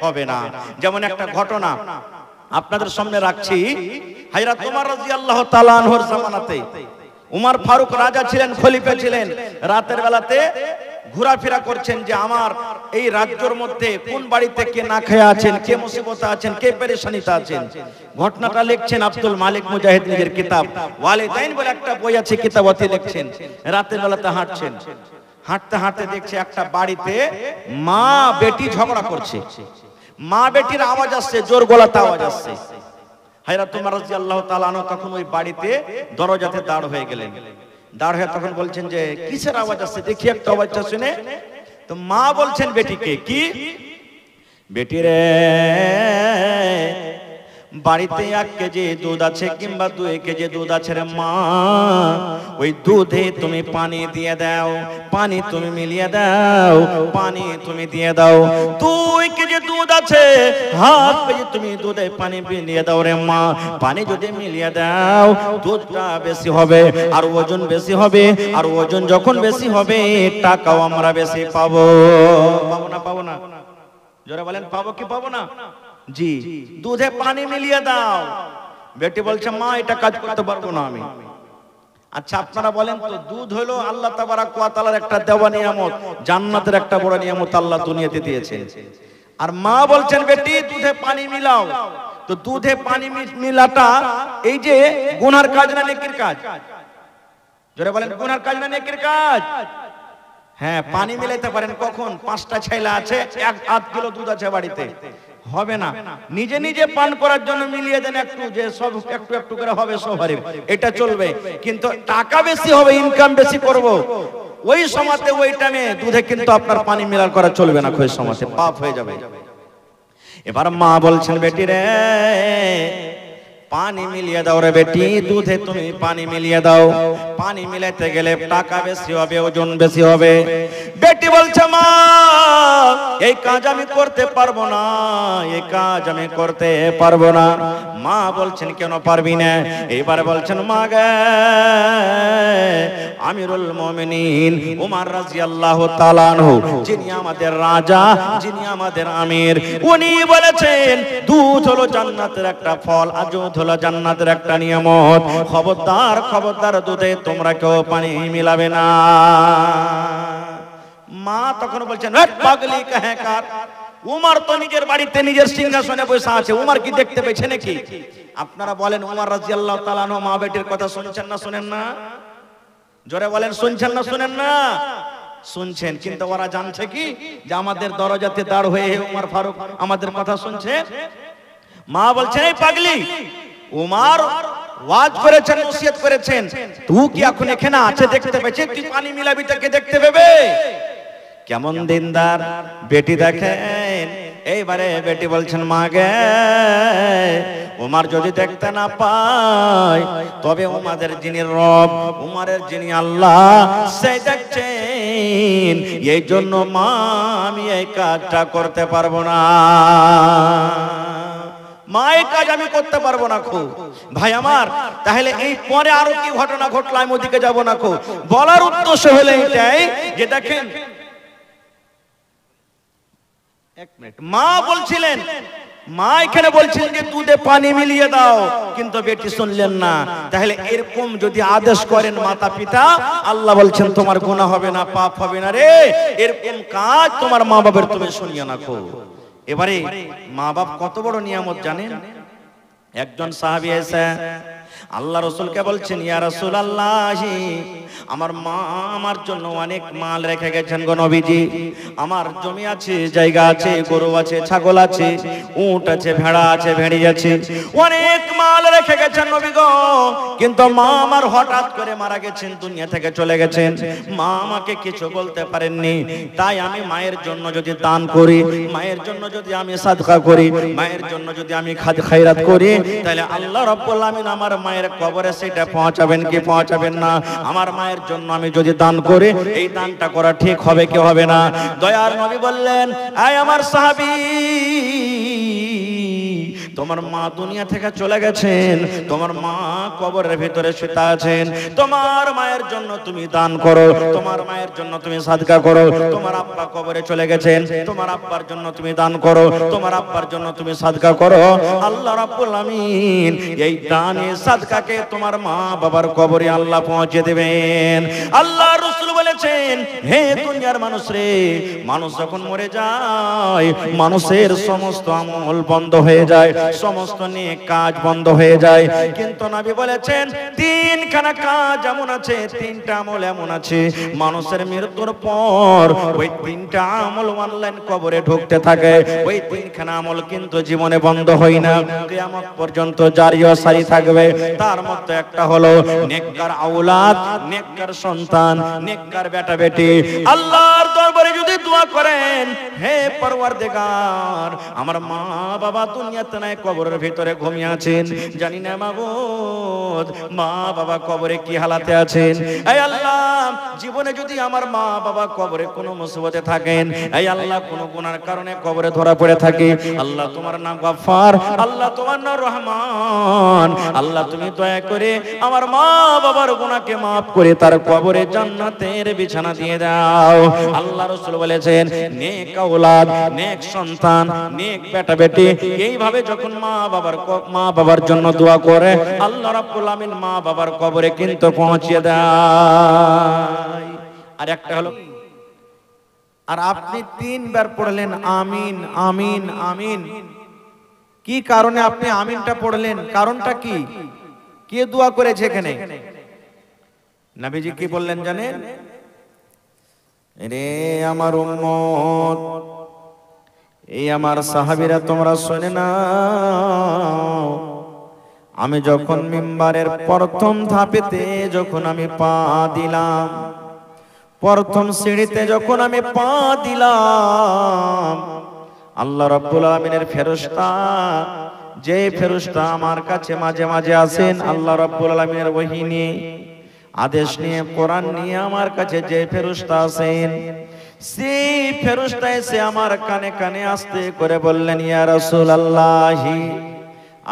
হবে না। যেমন একটা ঘটনা আপনাদের সামনে রাখছি, হযরত ওমর রাদিয়াল্লাহু তাআলা আনহুর জামানাতে, উমর ফারুক রাজা ছিলেন, খলিফা ছিলেন, রাতের বেলাতে ঘোরাফেরা করছেন যে আমার এই রাজ্যের মধ্যে কোন বাড়িতে কে না খেয়ে আছেন, কে মুসিবতে আছেন, কে পেরেশানিতে আছেন। ঘটনাটা লিখছেন আব্দুল মালিক মুজাহিদ নিজের কিতাব ওয়ালিদাইন বলে একটা বই আছে, কিতাবতে লিখছেন। রাতের বেলাতে হাঁটছেন, হাঁটতে হাঁটতে দেখছে একটা বাড়িতে মা বেটি ঝগড়া করছে, মা বেটির আওয়াজ আসছে, জোর গলাতে আওয়াজ আসছে। হযরত ওমর রাদিয়াল্লাহু তাআলা আনহু তখন ওই বাড়িতে দরজাতে দাঁড় হয়ে গেলেন। দাঁড় হয়ে তখন বলছেন যে কিসের আওয়াজ আসছে, দেখি একটা আওয়াজটা শুনে। তো মা বলছেন বেটিকে, কি বেটি রে, বাড়িতে 1 কেজি দুধ আছে কিংবা 2 কেজি দুধ আছে রে মা, ওই দুধে তুমি পানি দিয়ে দাও, পানি তুমি মিলিয়ে দাও, পানি তুমি দিয়ে দাও। 2 কেজি দুধ আছে, হাফ কেজি তুমি দুধে পানি মিলিয়ে দাও রে মা, পানি যদি মিলিয়ে দাও দুধটা বেশি হবে, আর ওজন বেশি হবে, আর ওজন যখন বেশি হবে টাকাও আমরা বেশি পাবো। পাবো না? পাবো না? জোরে বলেন, পাবো কি পাবো না? জি, দুধে পানি মিলিয়ে দাও। বেটি বলছে মা এটা কাজ করতে পারবো না আমি। আচ্ছা আপনারা বলেন তো, দুধ হলো আল্লাহ তাবারাক ওয়া তাআলার একটা দেওয়া নিয়ামত, জান্নাতের একটা বড় নিয়ামত আল্লাহ দুনিয়াতে দিয়েছেন। আর মা বলছেন বেটি দুধে পানি মিলাও। তো দুধে পানি মিলাটা এই যে গুনার কাজ না নেকির কাজ? জোরে বলেন, গুনার কাজ না নেকির কাজ? হ্যাঁ, পানি মিলাইতে পারেন কখন? 5টা ছেলে আছে, 1 কিলো দুধ আছে বাড়িতে, হবে না। নিজে নিজে পান করার জন্য মিলিয়ে দেন একটু, যে সব একটু একটু করে হবে সবারই, এটা চলবে। কিন্তু টাকা বেশি হবে, ইনকাম বেশি করব, ওই সময়তে ওই টাইমে দুধে কিন্তু আপনার পানি মিলান করা চলবে না, ওই সময়তে পাপ হয়ে যাবে। এবার মা বলছেন বেটি রে পানি মিলিয়ে দাও রে বেটি, দুধে তুমি পানি মিলিয়ে দাও, পানি মিলাতে গেলে টাকা বেশি হবে, ওজন বেশি হবে। বেটি বলছে মা এই কাজ আমি করতে পারবো না, এই কাজ আমি করতে পারবো না। মা বলছেন কেন পারবি না? এবারে বলছেন মা গে, আমিরুল মুমিনিন ওমর রাদিয়াল্লাহু তাআলা আনহু, যিনি আমাদের রাজা, যিনি আমাদের আমির, উনি বলেছেন দুধ হলো জান্নাতের একটা ফল, আর দুধ হলো জান্নাতের একটা নিয়ামত। খবরদার খবরদার, দুধে তোমরা কেউ পানি মিলাবে না। মা তখন বলছেন পাগলি কাহেকার, উমর তো নিজের বাড়িতে নিজের সিংহাসনে বসে আছে, উমর কি দেখতে পেয়েছে নাকি? আপনারা বলেন উমর রাদিয়াল্লাহু তাআলা আনহু মা বেটির কথা শুনছেন না শুনেন না? জোরে বলেন, শুনছেন না শুনেন না? শুনছেন, কিন্তু ওরা জানছে কি যে আমাদের দরজাতে দাঁড় হয়ে উমর ফারুক আমাদের কথা শুনছে? মা বলছেন এই পাগলি, উমর ওয়াজ করেছেন, নসিহত করেছেন, তুই কি এখন এখানে আছে দেখতে পেয়েছিস? তুই পানি মিলাবি তাকে দেখতে পেবে? কেমন দিনদার বেটি দেখেন। এইবারে বেটি বলছেন মা গে, উমর যদি দেখতে না পায় তবে উমাদের যিনি রব, উমরের যিনি আল্লাহ, সে দেখছেন। এই জন্য মা আমি এই কাজটা করতে পারবো না, মায়ের কাজ আমি করতে পারবো না। খো ভাই আমার, তাহলে এই পরে আরো কি ঘটনা ঘটলো আমি ওদিকে যাবো না। খো বলার উদ্দেশ্য হলো এটাই যে দেখেন, এক মিনিট, মা বলছিলেন, মা এখানে বলছিলেন যে দুধে পানি মিলিয়ে দাও, কিন্তু বেটি শুনলেন না। তাহলে এরকম যদি আদেশ করেন মাতা পিতা, আল্লাহ বলছেন তোমার গুনাহ হবে না, পাপ হবে না রে। এরকম কাজ তোমার মা বাবার তুমি শুনিও না। খো এবারে মা বাপ কত বড় নিয়ামত জানেন? একজন সাহাবী এসে আল্লাহ রাসূলকে বলছেন, ইয়া রাসূলুল্লাহ, আমার মা আমার জন্য অনেক মাল রেখে গেছেন গো নবীজি। আমার জমি আছে, জায়গা আছে, গরু আছে, ছাগল আছে, উট আছে, ভেড়া আছে, ভেড়ি আছে, অনেক মাল রেখে গেছেন নবী গো। কিন্তু মা আমার হঠাৎ করে মারা গেছেন, দুনিয়া থেকে চলে গেছেন। মা আমাকে কিছু বলতে পারেননি। তাই আমি মায়ের জন্য যদি দান করি, মায়ের জন্য যদি আমি সাদকা করি, মায়ের জন্য যদি আমি খায়রাত করি, তাহলে আল্লাহ রাব্বুল আমিন আমার মায়ের কবরে সেটা পৌঁছাবেন কি পৌঁছাবেন না? আমার মায়ের জন্য আমি যদি দান করি, এই দানটা করা ঠিক হবে কি হবে না? দয়ার নবী বললেন, আয় আমার সাহাবী, তোমার মা দুনিয়া থেকে চলে গেছেন, তোমার মা কবরের ভিতরে শুয়ে আছেন, তোমার মায়ের জন্য তুমি দান করো, তোমার মায়ের জন্য তুমি সাদকা করো। তোমার আব্বা কবরে চলে গেছেন, তোমার আব্বার জন্য তুমি দান করো, তোমার আব্বার জন্য তুমি সাদকা করো। আল্লাহ রাব্বুল আমিন এই দানে সাদকাকে তোমার মা বাবার কবরে আল্লাহ পৌঁছে দেবেন। আল্লাহ রাসূল বলেছেন, হে দুনিয়ার মানুষ রে, মানুষ যখন মরে যায় মানুষের সমস্ত আমল বন্ধ হয়ে যায়, সমস্ত নেক কাজ বন্ধ হয়ে যায়। কিন্তু নবী বলেছেন তিনখানা কাজ এমন আছে, তিনটা আমল এমন আছে, মানুষের মৃত্যুর পর ওই তিনটা আমল অনলাইন কবরে ঢুকতে থাকে। ওই তিনখানা আমল কিন্তু জীবনে বন্ধ হয় না, কিয়ামত পর্যন্ত জারি ও সারি থাকবে। তার মধ্যে একটা হলো নেককার আওলাদ, নেককার সন্তান, নেককার বেটা বেটি। আল্লাহর দরবারে যদি দোয়া করেন, হে পরওয়ারদিগার, আমার মা বাবা দুনিয়াতে নাই, কবরের ভিতরে ঘুমিয়ে আছেন, জানি না মাবুদ মা বাবা কবরে কি হালাতে আছেন। এই আল্লাহ, জীবনে যদি আমার মা বাবা কবরে কোনো মুসিবতে থাকেন, এই আল্লাহ কোনো গুনার কারণে কবরে ধরা পড়ে থাকে, আল্লাহ তোমার নাম গফফার, আল্লাহ তোমার নাম রহমান, আল্লাহ তুমি দয়া করে আমার মা বাবার গুনাহকে maaf করে তার কবরে জান্নাতের বিছানা দিয়ে দাও। আল্লাহ রাসূল বলেছেন, নেক আওলাদ, নেক সন্তান, নেক বেটা বেটি, এইভাবে যখন মা বাবার জন্য দোয়া করে, আল্লাহ রাব্বুল আমিন মা বাবার কবরে কিন্তু পৌঁছে দেয়। আর একটা হলো, আর আপনি তিনবার পড়লেন আমিন আমিন আমিন, কি কারণে আপনি আমিনটা পড়লেন? কারণটা কি? কে দোয়া করেছে এখানে? নবীজি কি বললেন জানেন? রে আমার উম্মত, এই আমার সাহাবীরা তোমরা শুনে নাও, আমি যখন মিম্বারের প্রথম ধাপেতে যখন আমি পা দিলাম, প্রথম সিঁড়িতে যখন আমি পা দিলাম, আল্লাহ রাব্বুল আলামিনের ফেরেশতা, যে ফেরেশতা আমার কাছে মাঝে মাঝে আসেন আল্লাহ রাব্বুল আলামিনের ওহী নিয়ে, আদেশ নিয়ে, কোরআন নিয়ে আমার কাছে যে ফেরেশতা আসেন, সেই ফেরেশতা এসে আমার কানে কানে আস্তে করে বললেন, ইয়া রাসূলুল্লাহ,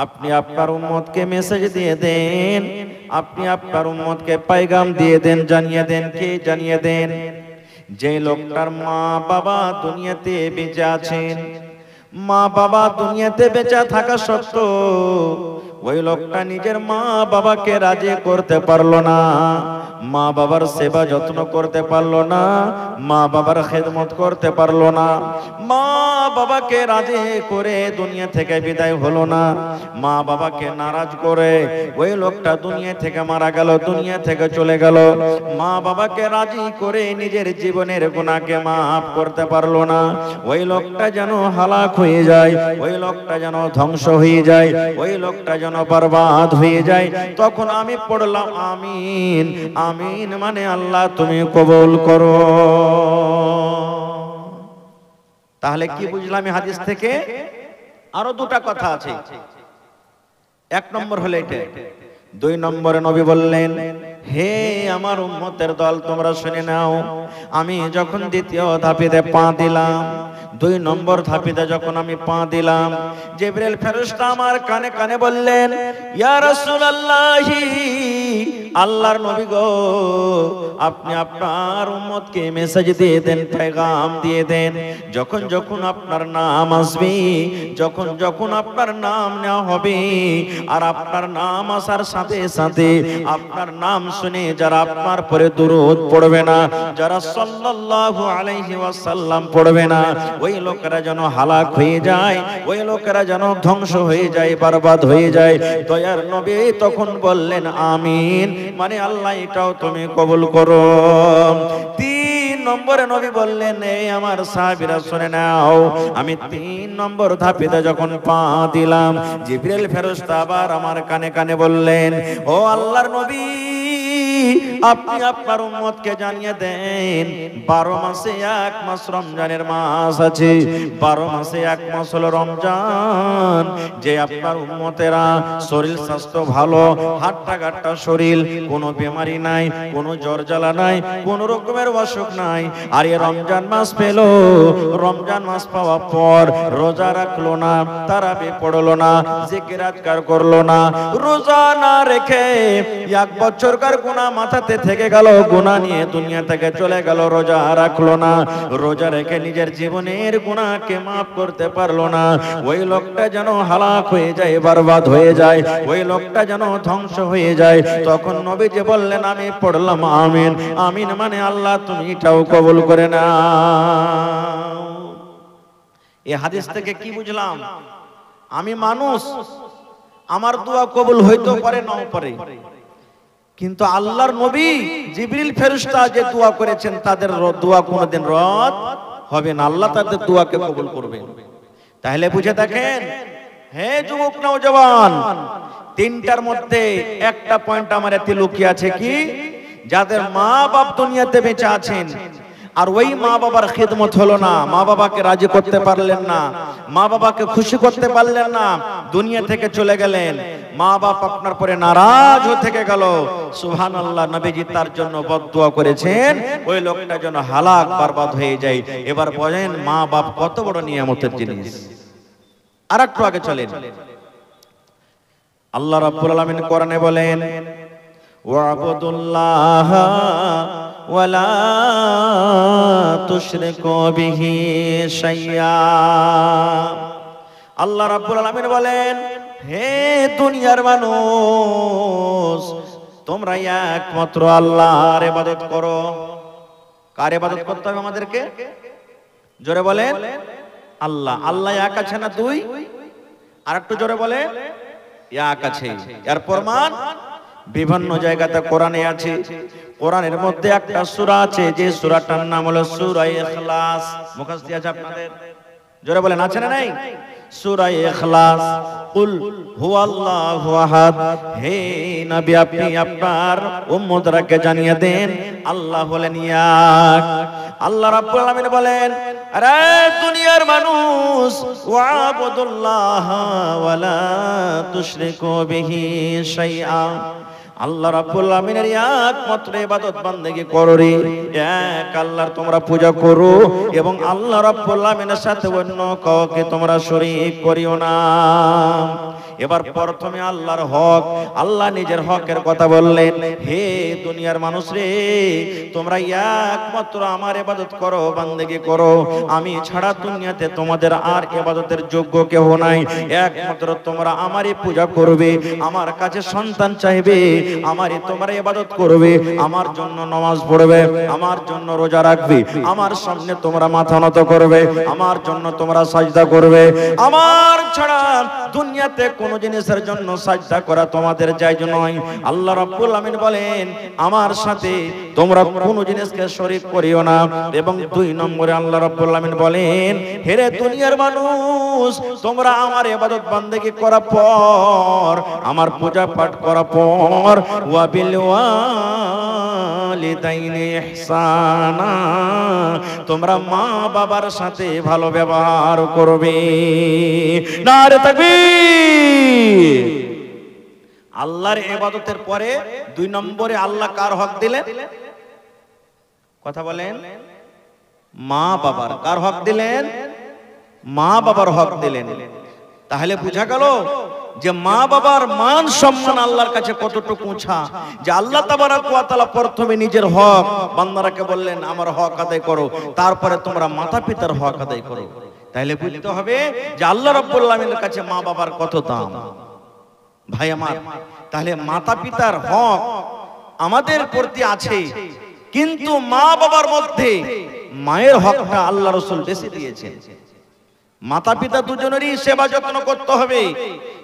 আপনি আপনার উম্মতকে মেসেজ দিয়ে দেন, আপনি আপনার উম্মতকে পয়গাম দিয়ে দেন, জানিয়ে দেন। কে জানিয়ে দেন? যে লোকটার মা বাবা দুনিয়াতে বেঁচে আছেন, মা বাবা দুনিয়াতে বেঁচে থাকা সত্ত্বেও ওই লোকটা নিজের মা বাবাকে রাজি করতে পারলো না, মা বাবার সেবা যত্ন করতে পারলো না, মা বাবার খেদমত করতে পারলো না, মা বাবাকে রাজি করে দুনিয়া থেকে বিদায় হলো না, মা বাবাকে নারাজ করে ওই লোকটা দুনিয়া থেকে মারা গেল, দুনিয়া থেকে চলে গেল। মা বাবাকে রাজি করে নিজের জীবনের গুনাহকে মাফ করতে পারলো না। ওই লোকটা যেন হালাক হয়ে যায়, ওই লোকটা যেন ধ্বংস হয়ে যায়, ওই লোকটা যেন বরবাদ হয়ে যায়। তখন আমি পড়লাম আমিন। আমিন মানে আল্লাহ তুমি কবুল করো। তাহলে কি বুঝলাম এই হাদিস থেকে? আরো দুটা কথা আছে। এক নম্বর হলো এটা। দুই নম্বরে নবী বললেন, হে আমার উম্মতের দল, তোমরা শুনে নাও, আমি যখন দ্বিতীয় ধাপেতে পা দিলাম, দুই নম্বর ধাপেতে যখন আমি পা দিলাম, জিবরিল ফেরেশতা আমার কানে কানে বললেন, ইয়া রাসূলুল্লাহ, আল্লাহর নবী গো, আপনি আপনার উম্মতকে মেসেজ দিয়ে দেন, পেগাম দিয়ে দেন। যখন যখন আপনার নাম আসবে, যখন যখন আপনার নাম নেওয়া হবে, আর আপনার নাম আসার সাথে সাথে আপনার নাম শুনে যারা আপনার পরে দুরূদ পড়বে না, যারা সাল্লাল্লাহু আলাইহি ওয়াসাল্লাম পড়বে না, ওই লোকেরা যেন হালাক হয়ে যায়, ওই লোকেরা যেন ধ্বংস হয়ে যায়, বরবাদ হয়ে যায়। দয়ার নবী তখন বললেন আমিন, মানে আল্লাহ এটাও তুমি কবুল করো। তিন নম্বরে নবী বললেন, এই আমার সাহাবীরা শুনে নাও, আমি তিন নম্বর ধাপেতে যখন পা দিলাম, জিবরিল ফেরেশতা আবার আমার কানে কানে বললেন, ও আল্লাহর নবী, আপনি আপনার উম্মতকে জানিয়ে দেন, 12 মাসে এক মাস রমজানের মাস আছে, 12 মাসে এক মাস হলো রমজান। যে আপনার উম্মতেরা শরীর স্বাস্থ্য ভালো, হাট্টা গাট্টা শরীর, কোনো বেমারি নাই, কোনো জ্বর জ্বালা নাই, কোনো রকমের অসুখ নাই, আর এই রমজান মাস পেল, রমজান মাস পাওয়ার পর রোজা রাখলো না, তারাবি পড়লো না, জিকির আজকার করলো না, রোজা না রেখে 1 বছরকার গুনাহ মাথাতে থেকে গেল, গুনাহ নিয়ে দুনিয়া থেকে চলে গেল, রোজা রাখলো না, রোজা রেখে নিজের জীবনের গুনাহকে মাফ করতে পারলো না, ওই লোকটা যেন হালাক হয়ে যায়, বরবাদ হয়ে যায়, ওই লোকটা যেন ধ্বংস হয়ে যায়। তখন নবীজি বললেন, আমি পড়লাম আমিন। আমিন মানে আল্লাহ তুমি এটাও কবুল করে নাও। এই হাদিস থেকে কি বুঝলাম? আমি মানুষ, আমার দোয়া কবুল হইতে পারে নাও পারে, কিন্তু আল্লাহর নবী জিবরিল ফেরেশতা যে দোয়া করেছেন, তাদের দোয়া কোনোদিন রদ হবে না, আল্লাহ তাদের দোয়াকে কবুল করবেন। তাহলে বুঝে দেখেন, হে যুবক নওজওয়ান, তিনটার মধ্যে একটা পয়েন্ট আমার এতে লুকিয়ে আছে, কি? যাদের মা বাপ দুনিয়াতে বেঁচে আছেন, আর ওই মা বাবার খিদমত হলো না, মা বাবাকে রাজি করতে পারলেন না, মা বাবাকে খুশি করতে পারলেন না, দুনিয়া থেকে চলে গেলেন, মা বাপ আপনার পরে নারাজ হয়ে থেকে গেল, সুবহানাল্লাহ, নবীজি তার জন্য বদদুয়া করেছেন, ওই লোকটা যেন হালাক বরবাদ হয়ে যায়। এবার বলেন, মা বাপ কত বড় নিয়ামতের জিনিস। আর একটু আগে চলেন, আল্লাহ রাব্বুল আলামিন কোরআনে বলেন, ওয়াবুদুল্লাহ ওয়ালা তুশরিকু বিহি শাইয়্যা। আল্লাহ রাব্বুল আলামিন বলেন, হে দুনিয়ার মানুষ, তোমরা একমাত্র আল্লাহর ইবাদত করো। কার ইবাদত করতে হবে আমাদেরকে? জোরে বলেন, আল্লাহ। আল্লাহ এক আছে না দুই? আর একটু জোরে বলে, এক আছে। এর প্রমাণ বিভিন্ন জায়গাতে কোরআনে আছে। কোরআনের মধ্যে একটা সূরা আছে, যে সূরাটার নাম হলো সূরা ইখলাস। মুখস্থ আছে আপনাদের? জোরে বলেন, আছে না নাই? সূরা ইখলাস। কুল হুয়াল্লাহু আহাদ। হে নবী, আপনি আপনার উম্মতদেরকে জানিয়ে দেন, আল্লাহ হলেন এক। আল্লাহ রাব্বুল আলামিন বলেন, আরে দুনিয়ার মানুষ, ওয়াবুদুল্লাহ ওয়ালা তুশরিকু বিহি শাইআ। আল্লাহ রাব্বুল আমিনের একমাত্র ইবাদত বান্দেগি করো রে, এক আল্লাহর তোমরা পূজা করো এবং আল্লাহ রাব্বুল আমিনের সাথে অন্য কাউকে তোমরা শরীক করিও না। এবার প্রথমে আল্লাহর হক, আল্লাহ নিজের হকের কথা বললেন, হে দুনিয়ার মানুষ রে, তোমরা একমাত্র আমার ইবাদত করো, বান্দেগি করো, আমি ছাড়া দুনিয়াতে তোমাদের আর ইবাদতের যোগ্য কেউ নাই। একমাত্র তোমরা আমারই পূজা করবে, আমার কাছে সন্তান চাইবে, আমারই তোমরা ইবাদত করবে, আমার জন্য নামাজ পড়বে, আমার জন্য রোজা রাখবে, আমার সামনে তোমরা মাথা নত করবে, আমার জন্য তোমরা সাজদা করবে। আমার ছাড়া দুনিয়াতে কোন জিনিসের জন্য সাজদা করা তোমাদের জায়েজ নয়। আল্লাহ রাব্বুল আমিন বলেন, আমার সাথে তোমরা কোন জিনিসকে শরীক করিও না। এবং 2 নম্বরে আল্লাহ রাব্বুল আমিন বলেন, হে দুনিয়ার মানুষ, তোমরা আমার ইবাদত বান্দেগি করার পর, আমার পূজা পাঠ করার পর, ওয়া বিল ওয়ালিদাইনি ইহসানা, তোমরা মা বাবার সাথে ভালো ব্যবহার করবে। নারে তাকবীর। আল্লাহর ইবাদতের পরে 2 নম্বরে আল্লাহ কার হক দিলেন? কথা বলেন। মা বাবার। কার হক দিলেন? মা বাবার হক দিলেন। তাহলে বোঝা গেল যে মা বাবার মান সম্মান আল্লাহর কাছে কতটুকু উঁচা, যে আল্লাহ তাবারক ওয়া তাআলা প্রথমে নিজের হক বান্দারাকে বললেন আমার হক আদায় করো, তারপরে তোমরা মাতা পিতার হক আদায় করো। তাহলে বুঝতে হবে যে আল্লাহ রাব্বুল আলামিনের কাছে মা বাবার কত দাম। ভাই আমার, তাহলে মাতা পিতার হক আমাদের প্রতি আছে, কিন্তু মা বাবার মধ্যে মায়ের হকটা আল্লাহ রাসূল বেশি দিয়েছেন। মাতা পিতা দুজনেরই সেবা যত্ন করতে হবে,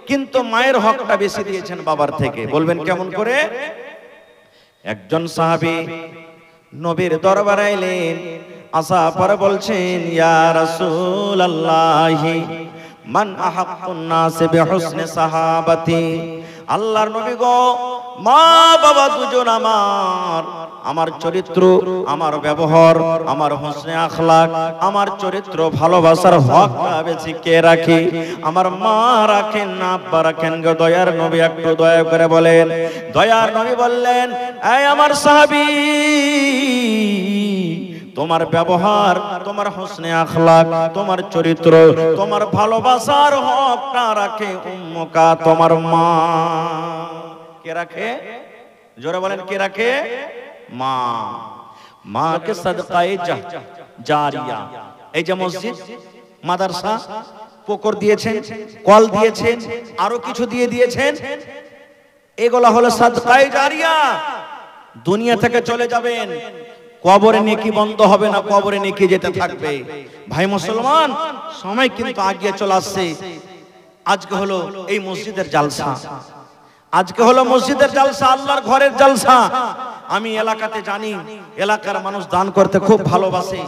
কিন্তু মায়ের হকটা বেশি দিয়েছেন বাবার থেকে। বলবেন কেমন করে? একজন সাহাবী নবীর দরবারে এলেন, আসার পরে বলছেন, ইয়া রাসূলুল্লাহি মান আহাক্কুন নাস বিহুসনি সাহাবাতি। আল্লাহর নবী গো, মা বাবা দুজন আমার চরিত্র, আমার ব্যবহার, আমার হোসনে আখলাক, আমার চরিত্র ভালোবাসার হকটা বেশি কে রাখে? আমার মা রাখেন না আব্বা রাখেন গো? দয়ার নবী একটু দয়া করে বলেন। দয়ার নবী বললেন, এই আমার সাহাবী, তোমার ব্যবহার, তোমার হোসনে আখলাক, তোমার চরিত্র, তোমার ভালোবাসার হকটা রাখে উম্মুকা, তোমার মা। কে রাখে? জোরে বলেন, কে রাখে? মা। মাকে সাদকায়ে জারিয়া। এই যে মসজিদ, মাদ্রাসা, পুকুর দিয়েছেন, কল দিয়েছেন, আরো কিছু দিয়ে দিয়েছেন, এগুলা হলো সাদকায়ে জারিয়া। দুনিয়া থেকে চলে যাবেন, কবরে নেকি বন্ধ হবে না, কবরে নেকি যেতে থাকবে। ভাই মুসলমান, সময় কিন্তু আগিয়ে চলে আসছে। আজকে হলো এই মসজিদের জালসা, আজকে হলো মসজিদের জালসা, আল্লাহর ঘরের জালসা। আমি এলাকাতে জানি, এলাকার মানুষ দান করতে খুব ভালোবাসে,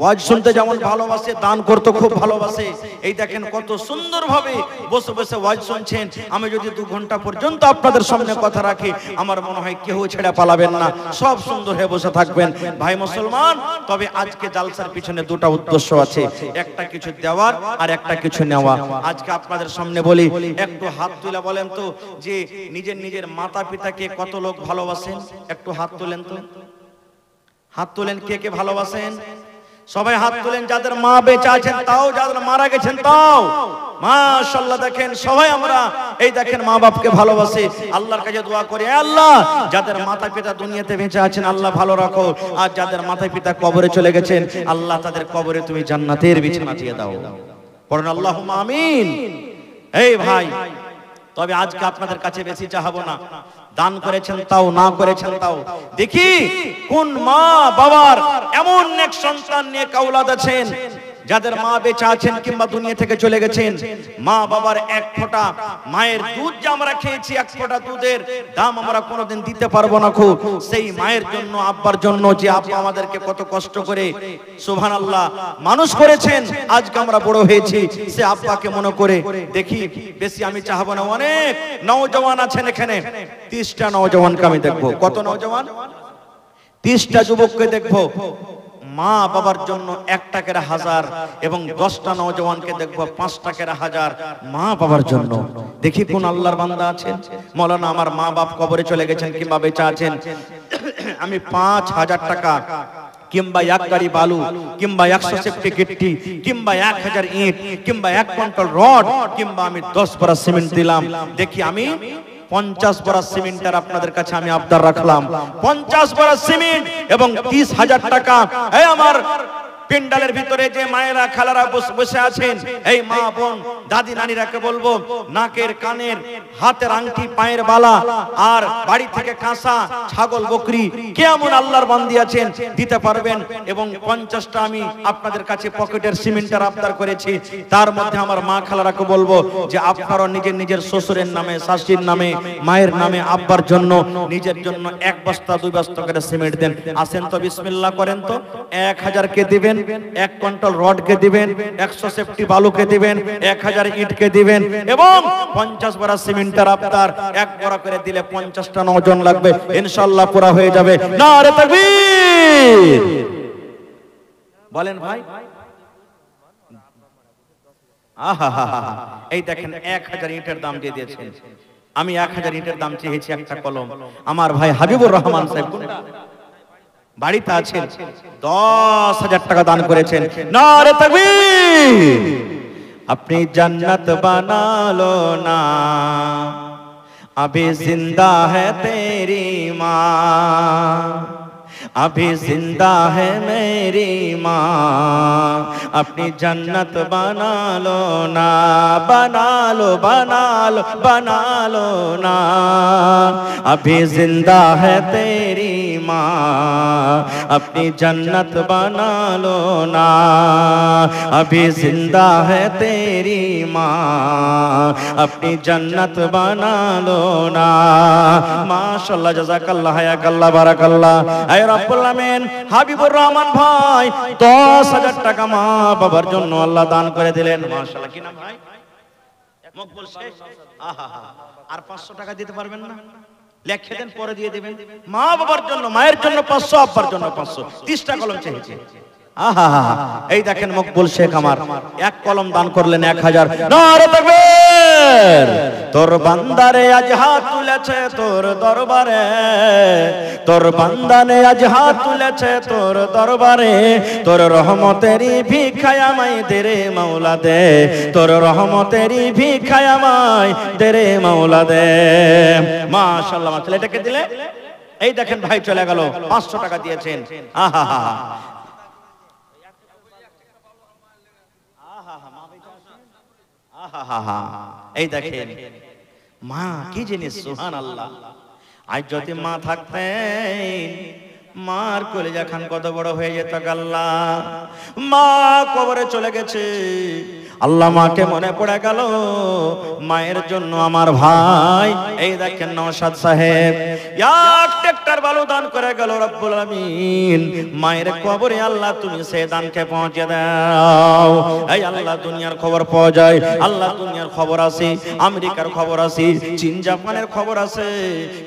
ওয়াজ শুনতে যেমন ভালোবাসে, দান করতে খুব ভালোবাসে। এই দেখেন কত সুন্দরভাবে বসে বসে ওয়াজ শুনছেন। আমি যদি 2 ঘন্টা পর্যন্ত আপনাদের সামনে কথা রাখি, আমার মনে হয় কেউ ছেড়ে পালাবেন না, সব সুন্দর হয়ে বসে থাকবেন। ভাই মুসলমান, তবে আজকে জালসার পিছনে 2টা উদ্দেশ্য আছে, একটা কিছু দেওয়ার আর একটা কিছু নেওয়া। আজকে আপনাদের সামনে বলি, একটু হাত তুলে বলেন তো যে নিজের নিজের মাতা পিতাকে কত লোক ভালোবাসেন? একটু হাত তোলেন তো, হাত তোলেন, কে কে ভালোবাসেন? সবাই হাত তোলেন, যাদের মা বেঁচে আছেন তাও, যাদের মারা গেছেন তাও। মাশাআল্লাহ, দেখেন সবাই আমরা এই দেখেন মা বাপকে ভালোবাসি। আল্লাহর কাছে দোয়া করি, হে আল্লাহ, যাদের মাতা পিতা দুনিয়াতে বেঁচে আছেন আল্লাহ ভালো রাখো, আর যাদের মাতা পিতা কবরে চলে গেছেন আল্লাহ তাদের কবরে তুমি জান্নাতের বিছানা দিয়ে দাও। পড়ুন আল্লাহুম্মা আমিন। এই ভাই, তবে আজকে আপনাদের কাছে বেশি চাহাবো না, দান করেছেন তাও, না করেছেন তাও। দেখি কোন মা বাবার এমন নেক সন্তান, নেক আওলাদ আছেন যাদের মা বেঁচে আছেন কিংবা দুনিয়া থেকে চলে গেছেন। মা বাবার এক ফোঁটা মায়ের দুধ যে আমরা খেয়েছি, এক ফোঁটা দুধের দাম আমরা কোনোদিন দিতে পারবো না। খুব সেই মায়ের জন্য, আব্বার জন্য, যে আব্বা আমাদেরকে কত কষ্ট করে সুবহানাল্লাহ মানুষ করেছেন, আজকে আমরা বড় হয়েছি, সে আব্বাকে মনে করে দেখি। বেশি আমি চাহবো না, অনেক নওজওয়ান আছেন এখানে, 30টা নওজওয়ানকে আমি দেখবো। কত নওজওয়ান? 30টা যুবককে দেখবো। মা বাবার জন্য 1 টাকার 1000 এবং 10টা নওজওয়ানকে দেখবো 5 টাকার 1000 মা বাবার জন্য। দেখি কোন আল্লাহর বান্দা আছেন, মাওলানা আমার মা বাপ কবরে চলে গেছেন কিংবা বেঁচে আছেন, আমি 5000 টাকা কিংবা 1 গাড়ি বালু কিংবা 100 সেফটি গিট্টি কিংবা 1000 ইট কিংবা 1 কুইন্টাল রড কিংবা আমি 10 বড়া সিমেন্ট দিলাম। দেখি আমি 50 বড়া সিমেন্টের আপনাদের কাছে আমি আবদার রাখলাম, 50 বড়া সিমেন্ট এবং 30,000 টাকা। এই আমার পেন্ডালের ভিতরে যে মায়েরা খালারা বসে আছেন, এই মা বোন দাদি নানিরাকে বলবো, নাকের কানের হাতের আংটি পায়ের বালা আর বাড়ি থেকে কাঁসা ছাগল বকরি কেমন আল্লাহর বান্দি আছেন দিতে পারবেন। এবং 50টা আমি আপনাদের কাছে পকেটের সিমেন্টের আবদার করেছি। তার মধ্যে আমার মা খালারাকে বলবো যে আপনারা নিজের শ্বশুরের নামে, শাশুড়ির নামে, মায়ের নামে, আব্বার জন্য, নিজের জন্য 1 বস্তা 2 বস্তা করে সিমেন্ট দেন। আসেন তো বিসমিল্লাহ করেন তো। 1000 কে দিবেন, 1 কুইন্টাল রড কে দিবেন, 100 সেফটি বালু কে দিবেন, 1000 ইট কে দিবেন এবং 50 বড়া সিমেন্টের আবদার। 1 বড়া করে দিলে 50টা নওজন লাগবে, ইনশাআল্লাহ পুরা হয়ে যাবে। নারে তাকবীর বলেন ভাই। আহা, এই দেখেন 1000 ইটের দাম দিয়ে দিয়েছেন। আমি 1000 ইটের দাম চেয়েছি একটা কলম। আমার ভাই হাবিবুর রহমান সাহেব বাড়িতে আছেন, 10,000 টাকা দান করেছেন। নারে তাকবীর। अपनी जन्नत बना लो ना, अभी जिंदा है तेरी माँ, अभी जिंदा है मेरी माँ, अपनी जन्नत बना लो ना, बना लो बना लो बना लो ना, अभी जिंदा है तेरी माँ, अपनी जन्नत बना लो ना, अभी जिंदा है तेरी माँ, अपनी जन्नत बना लो ना। माशाअल्लाह, जज़ाकल्लाह, हयाकल्लाह, बाराकल्लाह। ऐ रब्बुल आमीन, হাবিবুর রহমান ভাই 10,000 টাকা মা বাবার জন্য আল্লাহ দান করে দিলেন। মাশাআল্লাহ। কি নাম ভাই? মকবুল শেখ। আহা, আর 500 টাকা দিতে পারবেন না? লিখে দেন, পরে দিয়ে দিবেন। মা বাবার জন্য, মায়ের জন্য 500, আব্বার জন্য 500, 30টা কলম চেয়েছে। আহা, এই দেখেন মকবুল শেখ আমার 1 কলম দান করলেন 1000। নারে তাকবীর। তোর বান্দারে আজ হাত তুলেছে তোর দরবারে, তোর বান্দানে আজ হাত তুলেছে তোর দরবারে, তোর রহমতেরই ভিক্ষায় আমায় দে রে মাওলা দে, তোর রহমতেরই ভিক্ষায় আমায় দে রে মাওলা দে। মাশাআল্লাহ। ছেলেটাকে দিলে এই দেখেন ভাই চলে গেল, 500 টাকা দিয়েছেন। আহা, এই দেখেন মা কি জিনিস, সুবহানাল্লাহ। আজ যদি মা থাকতেন, মার কলিজা খান কত বড় হয়ে যেত। আল্লাহ, মা কবরে চলে গেছে, আল্লাহ মাকে মনে পড়ে গেল। মায়ের জন্য আমার ভাই এই দেখেন নওশাদ সাহেব 1 ট্রাক্টর বালু দান করে গেল। রব্বুল আমিন, মায়ের কবরে আল্লাহ তুমি সেই দানকে পৌঁছে দাও। এই আল্লাহ দুনিয়ার খবর পাওয়া যায়, আল্লাহ দুনিয়ার খবর আছে, আমেরিকার খবর আছে, চীন জাপানের খবর আছে,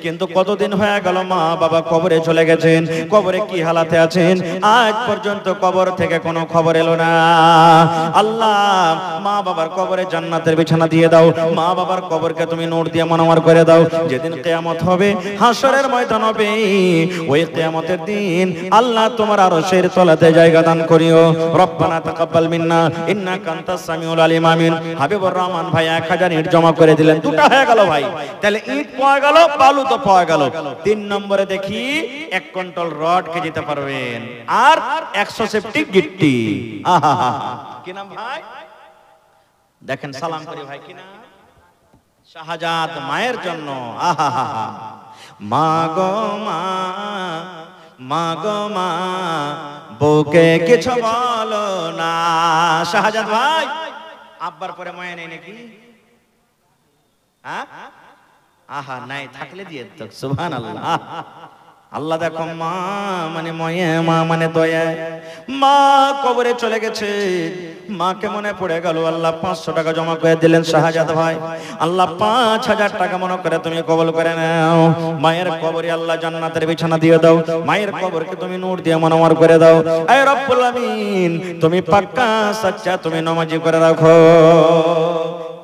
কিন্তু কতদিন হয়ে গেল মা বাবা কবরে চলে গেছেন। কবরে কি হালাতে আছেন আজ পর্যন্ত কবর থেকে কোনো খবর এলো না। আল্লাহ মা বাবার কবরে জান্নাতের বিছানা দিয়ে দাও, মা বাবার কবরকে তুমি নূর দিয়ে মনোমার করে দাও। যেদিন কিয়ামত হবে, হাসরের ময়দান হবে, ওই কিয়ামতের দিন আল্লাহ তোমার আরশের তলাতে জায়গা দান করিও। রব্বানা তাকাব্বাল মিন্না ইন্নাকা আনতাস সামিউল আলিম। আমিন। হাবিবুর রহমান ভাই 1000 ইট জমা করে দিলেন। 2টা হয়ে গেল ভাই, তাহলে ইট পাওয়া গেল, বালু তো পাওয়া গেল। 3 নম্বরে দেখি 1 কুইন্টাল রড কে দিতে পারবেন আর 100 সেফটি গিট্টি। আহা, কি নাম ভাই? দেখেন সালাম করি ভাই। কি নাম? শাহজাদ মায়ের জন্য। আহা, মা গো মা, মা গো মা, বউকে কিছু বলো না। শাহজাদ ভাই আব্বার পরে মায়া নেই নাকি? হ্যাঁ, আহা, নাই থাকলে দিয়ে তো। সুবহানাল্লাহ। আল্লাহ দেখো মা মানে ময়ে, মা মানে দয়া, মা কবরে চলে গেছে, মাকে মনে পড়ে গেল, আল্লাহ 500 টাকা জমা করে দিলেন শাহজাদ ভাই, আল্লাহ 5000 টাকা মনে করে তুমি কবুল করে নাও। মায়ের কবরে আল্লাহ জান্নাতের বিছানা দিয়ে দাও, মায়ের কবরকে তুমি নূর দিয়ে মনোমর করে দাও। এ রব্বুল আমিন, তুমি পাক্কা সচ্চা, তুমি নামাজি করে রাখো।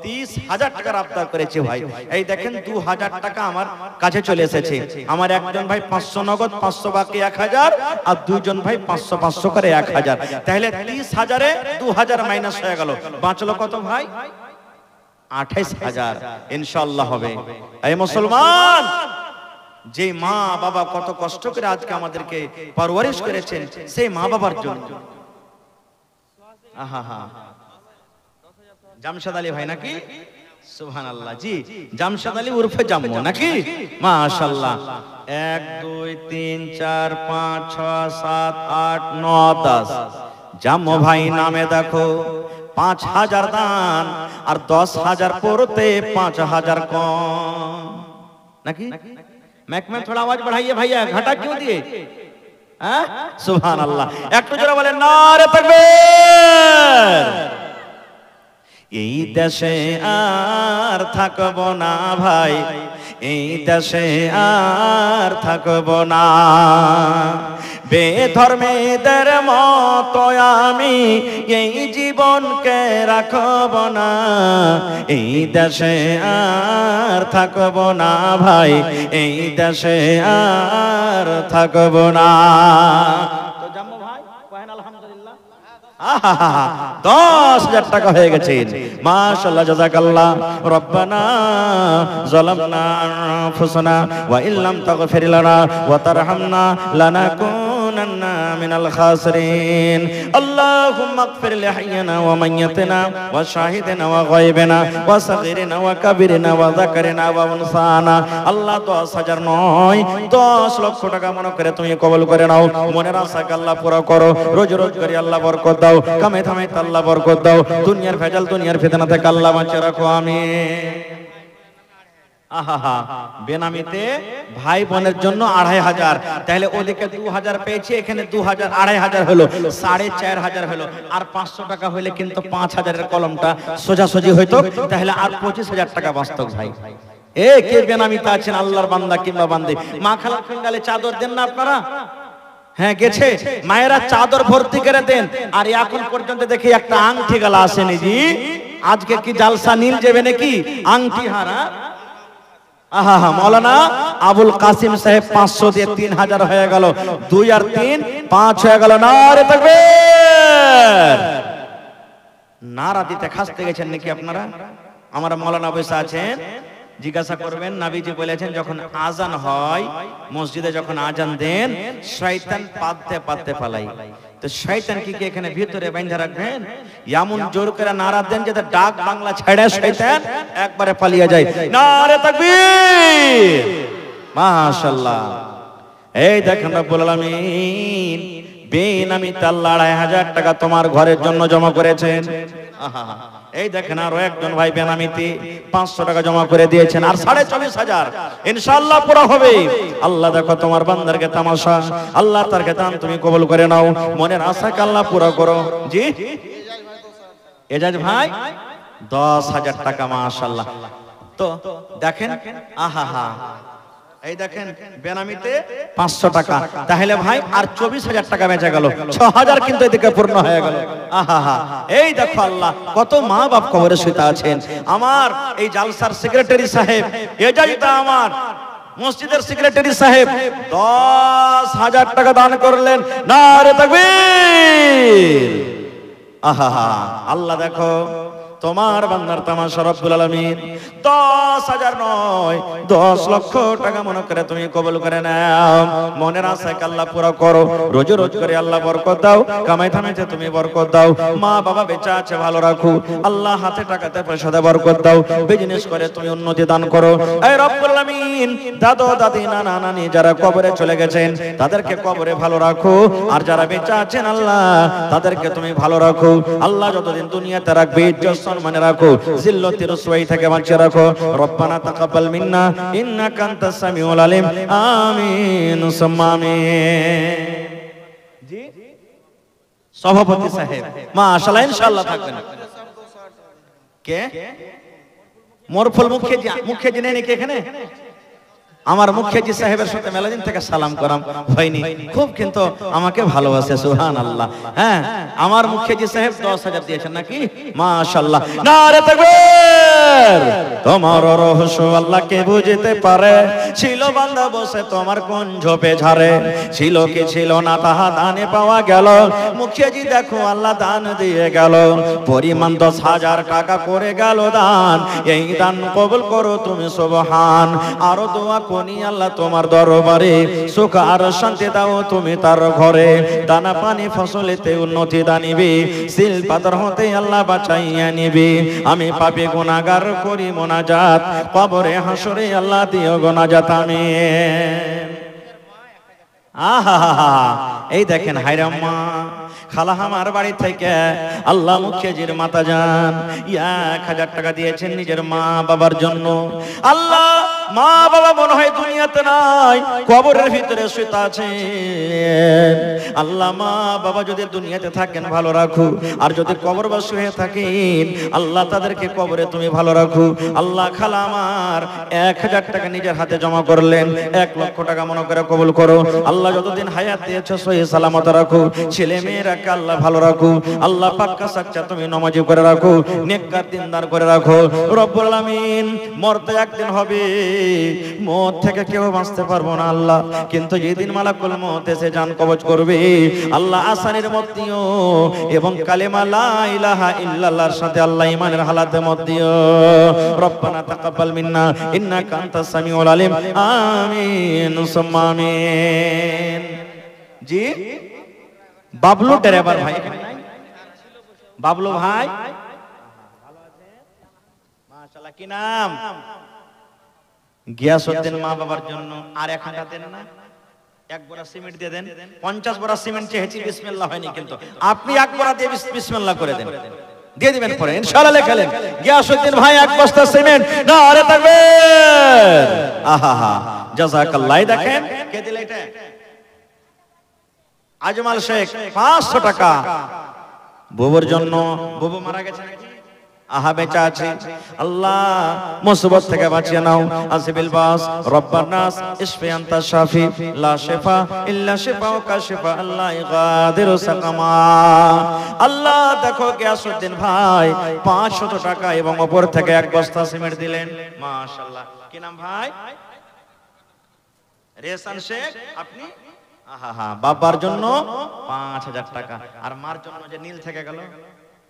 30,000 টাকার আবদার করেছে ভাই। এই দেখেন 2000 টাকা আমার কাছে চলে এসেছে। আমার একজন ভাই 500 নগদ, 500 বাকি 1000, আর দুইজন ভাই 500 500 করে 1000। তাহলে 30,000-এ 2000 মাইনাস হয়ে গেল, বাঁচলো কত ভাই? 28,000। ইনশাআল্লাহ হবে। এই মুসলমান, যে মা বাবা কত কষ্ট করে আজকে আমাদেরকে পরওয়ারিশ করেছেন, সেই মা বাবার জন্য। আহা হা, জামশেদ আলী ভাই নাকি? সুবহানাল্লাহ, জি জামশেদ আলী উরফে জাম্মু নাকি? মাশাআল্লাহ। 1 2 3 4 5 6 7 8 9 10 জাম্মু ভাই নামে দেখো 5000 দান, আর 10,000 পড়তে 5000 कम নাকি? मैक में थोड़ा आवाज बढ़ाइए भैया, घटा क्यों दिए? हाँ सुभान अल्लाह। एक तो जरा बोले नारे तकबीर। এই দেশে আর থাকবো না ভাই, এই দেশে আর থাকবো না, বেধর্মীদের মতো আমি এই জীবনকে রাখবো না, এই দেশে আর থাকবো না ভাই, এই দেশে আর থাকবো না। তো জাম্মু ভাই কহেন আলহামদুলিল্লাহ। 10,000 টাকা হয়ে গেছে, মাশাআল্লাহ, জাযাকাল্লাহ। রব্বানা যালামনা আনফুসানা ওয়া ইল্লাম তাগফির লানা ওয়া তারহামনা লানাকুনান্না মিনাল খাসিরিন। আল্লাহুম্মা ইগফির লিহাইয়িনা ওয়া মাইয়িতিনা ওয়া শাহিদিনা ওয়া গায়বিনা ওয়া সাগীরিনা ওয়া কাবীরিনা ওয়া যাকারিনা ওয়া উনসানা। আল্লাহ 10,000 নয়, 10 লক্ষ টাকা মনে করে তুমি কবুল করে নাও। মনের আশাকে আল্লাহ পুরো করো, রোজ রোজ করে আল্লাহ বরকত দাও, কামে থামে আল্লাহ বরকত দাও, দুনিয়ার ভেজাল দুনিয়ার ফিতনা থেকে আল্লাহ বাঁচিয়ে রাখো, আমিন। আহা, বেনামিতে ভাই বোনের জন্য 2,500, তাহলে ওদিকে 2000 পেয়েছি, এখানে 2000, 2,500 হলো, 4,500 হলো, আর 500 টাকা হলে কিন্তু 5,000-এর কলমটা সোজাসুজি হইতো, তাহলে আর 25,000 টাকা বাঁচত ভাই। এ কে বেনামিতে আছেন আল্লাহর বান্দা কিংবা বান্দি, মা খালা ফিঙ্গালে চাদর দেন না আপনারা? হ্যাঁ গেছে, মায়েরা চাদর ভর্তি করে দেন। আর এখন পর্যন্ত দেখি একটা আংটি গালা আসেনি জি, আজকে কি জালসা নীল যাবে নাকি আংটি হারা? আহা হা, মৌলানা আবুল কাসিম সাহেব 500 দিয়ে 3,000 হয়ে গেল, 2 আর 3 5 হয়ে গেল। নারে তাকবীর। নারা দিতে খাসতে গেছেন নাকি আপনারা? আমার মৌলানা বসে আছেন, জিজ্ঞাসা করবেন, নবীজি বলেছেন যখন আজান হয় মসজিদে, যখন আজান দেন শয়তান পাততে পাততে পালাই, তো শয়তান কি এখানে ভিতরে বাইন্ধা রাখবেন? এমন জোর করে নারা দেন যাতে ডাক বাংলা ছেড়ে শয়তান একবারে পালিয়ে যায়। নারে তাকবীর, মাশাআল্লাহ। এই দেখেন রব্বুল আলামিন বেনামিতে আল্লাহ 2,500 টাকা তোমার ঘরের জন্য জমা করেছেন। আহা, এই দেখেন আরো একজন ভাই বেনামিতে 500 টাকা জমা করে দিয়েছেন, আর 24,500 ইনশাআল্লাহ পুরো হবে। আল্লাহ দেখো তোমার বান্দারকে তামাশা, আল্লাহ তারকে দান তুমি কবুল করে নাও, মনের আশাকে আল্লাহ পুরো করো। জি এজাজ ভাই 10,000 টাকা, মাশাআল্লাহ। তো দেখেন, আহা হা, এই দেখেন বেনামিতে 500 টাকা, তাহলে ভাই আর 24,000 টাকা বেঁচে গেল, 6,000 কিন্তু এদিকে পূর্ণ হয়ে গেল। আহা, এই দেখো আল্লাহ কত মা বাপ কবরে শুয়ে আছেন। আমার এই জালসার সেক্রেটারি সাহেব, এজাজটা আমার মসজিদের সেক্রেটারি সাহেব 10,000 টাকা দান করলেন। নারে তাকবীর। আহা, আল্লাহ দেখো তোমার বান্দার তামাশা রব্বুল আলামিন। 10,000 নয়, 10 লক্ষ টাকা মনে করে তুমি কবুল করে নাও, মনের আশাকে আল্লাহ পুরো করো, রোজ রোজ করে আল্লাহ বরকত দাও, কামাই থামেতে তুমি বরকত দাও, মা বাবা বেঁচে আছে ভালো রাখো, আল্লাহ হাতে টাকাতে পয়সাতে বরকত দাও, বিজনেস করে তুমি উন্নতি দান করো। এই রব্বুল আলামিন দাদু দাদি নানা নানি যারা কবরে চলে গেছেন তাদেরকে কবরে ভালো রাখো, আর যারা বেঁচে আছেন আল্লাহ তাদেরকে তুমি ভালো রাখো। আল্লাহ যতদিন দুনিয়াতে রাখবে ইজ্জত সম্মানে রাখো, জিল্লতের রসওয়াই থেকে বাঁচিয়ে রাখো। রব্বানা তাকাব্বাল মিন্না ইন্নাকা আনতাস সামিউল আলিম। আমিন সুম্মা আমিন। জি সভাপতি সাহেব মাশাআল্লাহ, ইনশাআল্লাহ থাকবেন। কে মোরফল মুখিয়াজি নেই নাকি এখানে? আমার মুখিয়াজি সাহেবের সাথে মেলাদিন থেকে সালাম করাম হয়নি, খুব কিন্তু আমাকে ভালোবাসে, সুবহানাল্লাহ। হ্যাঁ, আমার মুখিয়াজি সাহেব 10,000 দিয়েছেন নাকি? মাশাআল্লাহ, নারে তাকবীর। তোমার রহস্য আল্লাহ কে বুঝতে পারে, ছিল বান্দা বসে তোমার কোন ঝোপে ঝাড়ে, ছিল কি ছিল না তাহা দানে পাওয়া গেল, মুখিয়াজি দেখো আল্লাহ দান দিয়ে গেল, পরিমাণ 10,000 টাকা করে গেল দান, এই দান কবুল করো তুমি সুবহান। আরো দোয়া কোনি আল্লাহ তোমার দরবারে, সুখ আর শান্তি দাও তুমি তার ঘরে, দানা পানি ফসলেতে উন্নতি দানিবে, সিল পাথর হতে আল্লাহ বাঁচাইয়া নিবে। আমি পাপী গুনাহগার করি মোনাজাত, কবরে হাসরে আল্লাহ দিও গোনাজাত আমিন। আহা এই দেখেন হায়রাম্মা খালা আমার বাড়ি থেকে আল্লাহ মুখিয়াজির মাতা যান 1000 টাকা দিয়েছেন নিজের মা বাবার জন্য। আল্লাহ মা বাবা মনে হয় দুনিয়াতে নাই, কবরের ভিতরে শুয়ে আছেন। আল্লাহ মা বাবা যদি দুনিয়াতে থাকেন ভালো রাখো, আর যদি কবরবাসী হয়ে থাকেন আল্লাহ তাদেরকে কবরে তুমি ভালো রাখো। আল্লাহ খালা আমার 1000 টাকা নিজের হাতে জমা করলেন, 1 লক্ষ টাকা মনে করে কবুল করো। আল্লাহ যতদিন হায়াত দিয়েছো সহি সালামত রাখো, ছেলে মেয়েরাকে আল্লাহ ভালো রাখো। আল্লাহ পাক্কা সাচ্চা তুমি নামাজি করে রাখো, নেককার দিনদার করে রাখো। রব্বুল আলামিন মরতে একদিন হবে, মত থেকে কেউ বাঁচতে পারবো না আল্লাহ, কিন্তু যেদিন মালাকুল মউত এসে জান কবজ করবে আল্লাহ আসানের মত দিও, এবং কালেমা লা ইলাহা ইল্লাল্লাহর সাথে আল্লাহ ঈমানের হালাতে মত দিও। রব্বানা তাকাব্বাল মিন্না ইন্নাকা আনতাস সামিউল আলিম। আমিন সুম্মা আমিন। জি বাবলু ড্রাইভার ভাই, বাবলু ভাই মাশাআল্লাহ, কি নাম? গিয়াসউদ্দিন মা বাবার জন্য আর 1 হাঁটা দেন না, 1 বড়া সিমেন্ট দিয়ে দেন। 50 বড়া সিমেন্ট চেয়েছি, বিসমিল্লাহ হয়নি, কিন্তু আপনি 1 বড়া দিয়ে বিসমিল্লাহ করে দেন, দিয়ে দিবেন পরে ইনশাআল্লাহ লেখালেন। গিয়াসউদ্দিন ভাই 1 বস্তা সিমেন্ট, নারে তাকবীর। আহা জাযাকাল্লাহ। দেখেন কে দিল এটা? আজমাল শেখ 500 টাকা বুবুর জন্য। বুবু মারা গেছে নাকি? আহা বেঁচে আছে, আল্লাহ মুসিবত থেকে বাঁচিয়ে নাও। আসিবিল বাস রব্বান নাস ইশফি আনতা শাফি লা শিফা ইল্লা শিফাউকা শিফা আল্লাহ গাদিরু সাকামা। আল্লাহ দেখো গিয়াসউদ্দিন ভাই 500 টাকা এবং উপর থেকে 1 বস্তা সিমেন্ট দিলেন, মাশাআল্লাহ। কি নাম ভাই? রেসান শেখ। আপনি আহা বাবার জন্য 5000 টাকা, আর মার জন্য যে নীল থেকে গেল,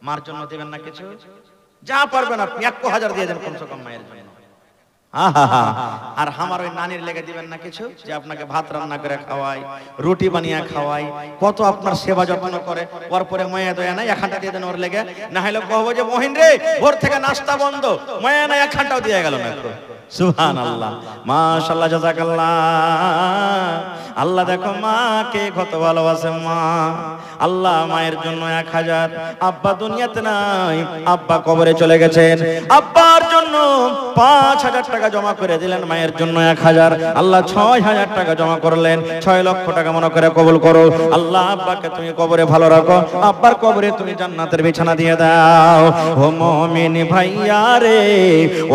মার জন্য দিবেন না কিছু? যা পারবেন আপনি 1000 দিয়ে দেন কমসে কম মায়ের জন্য। আহা আর আমার ওই নানির লেগে দিবেন না কিছু, যে আপনাকে ভাত রান্না করে খাওয়াই, রুটি বানিয়ে খাওয়াই, কত আপনার সেবা যত্ন করে, ওর পরে মায়া দয়া নাই, 1 হাঁটা দিয়ে দেন ওর লেগে। না হলে কহবো যে মহিন রে ভোর থেকে নাস্তা বন্ধ, মায়া নাই 1 হাঁটাও দিয়ে গেল না। সুবহানাল্লাহ, মাশাআল্লাহ, জাযাকাল্লাহ। আল্লাহ দেখো মাকে কত ভালোবাসে মা। আল্লাহ মায়ের জন্য 1000, আব্বা দুনিয়াতে নাই, আব্বা কবরে চলে গেছেন, আব্বার জন্য 5000 টাকা জমা করে দিলেন, মায়ের জন্য 1000, আল্লাহ 6000 টাকা জমা করলেন, 6 লক্ষ টাকা মনে করে কবুল করো। আল্লাহ আব্বাকে তুমি কবরে ভালো রাখো, আব্বার কবরে তুমি জান্নাতের বিছানা দিয়ে দাও। ও মুমিন ভাইয়া রে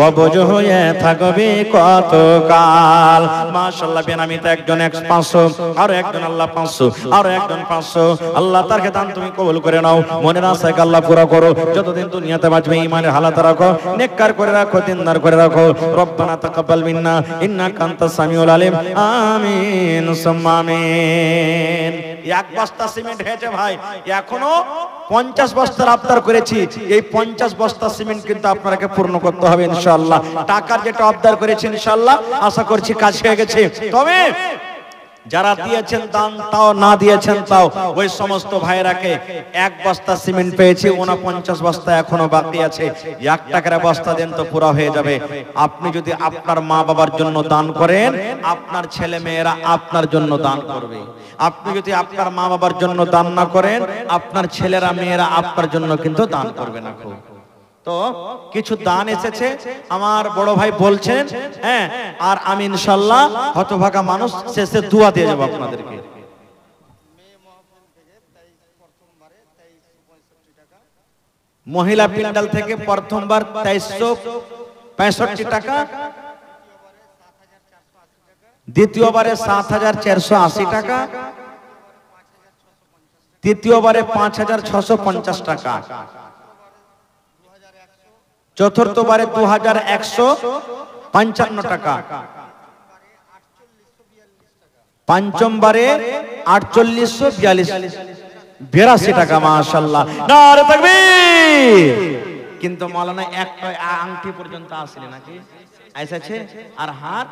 অবুঝ হয়ে থাকবে কত কাল। মাশাআল্লাহ, বেনামিতে একজন 500, আরো একজন আল্লাহ 500, আরো একজন 500। আল্লাহ তারকে দান তুমি কবুল করে নাও, মনের আশাকে আল্লাহ পুরা করো। যতদিন দুনিয়াতে বাঁচবে ঈমানের হালাত রাখো, নেককার করে রাখো, দিনদার করে রাখো। রব্বানা তাকাব্বাল মিন্না ইন্নাকা আনতাস সামিউল আলিম। আমিন সুম্মা আমিন। 1 বস্তা সিমেন্ট হয়েছে ভাই, এখনো 50 বস্তার আবদার করেছি। এই 50 বস্তা সিমেন্ট কিন্তু আপনাকে পূর্ণ করতে হবে ইনশাআল্লাহ। টাকার যেটা আবদার করেছি ইনশাআল্লাহ আশা করছি কাজ হয়ে গেছে। তবে যারা দিয়েছেন দান তাও, না দিয়েছেন তাও, ওই সমস্ত ভাইরাকে 1 বস্তা সিমেন্ট পেয়েছি, 49 বস্তা এখনো বাকি আছে। 1 টাকার বস্তা দেন তো পুরো হয়ে যাবে। আপনি যদি আপনার মা বাবার জন্য দান করেন, আপনার ছেলে মেয়েরা আপনার জন্য দান করবে। আপনি যদি আপনার মা বাবার জন্য দান না করেন, আপনার ছেলেরা মেয়েরা আপনার জন্য কিন্তু দান করবে না। তো কিছু দান এসেছে আমার বড় ভাই বলছেন, হ্যাঁ, আর আমি ইনশাআল্লাহ হতভাগা মানুষ শেষে দোয়া দিয়ে যাবো আপনাদেরকে। মহিলা পিন্ডাল থেকে প্রথমবার 2365 টাকা, দ্বিতীয়বারে 7480 টাকা, তৃতীয়বারে 5650 টাকা, চতুর্থবারে 2155 টাকা, পঞ্চমবারে 4882 টাকা। মাশাআল্লাহ, নারে তাকবীর। কিন্তু মাওলানা একটা আংটি পর্যন্ত আসলে নাকি আইসাছে, আর হার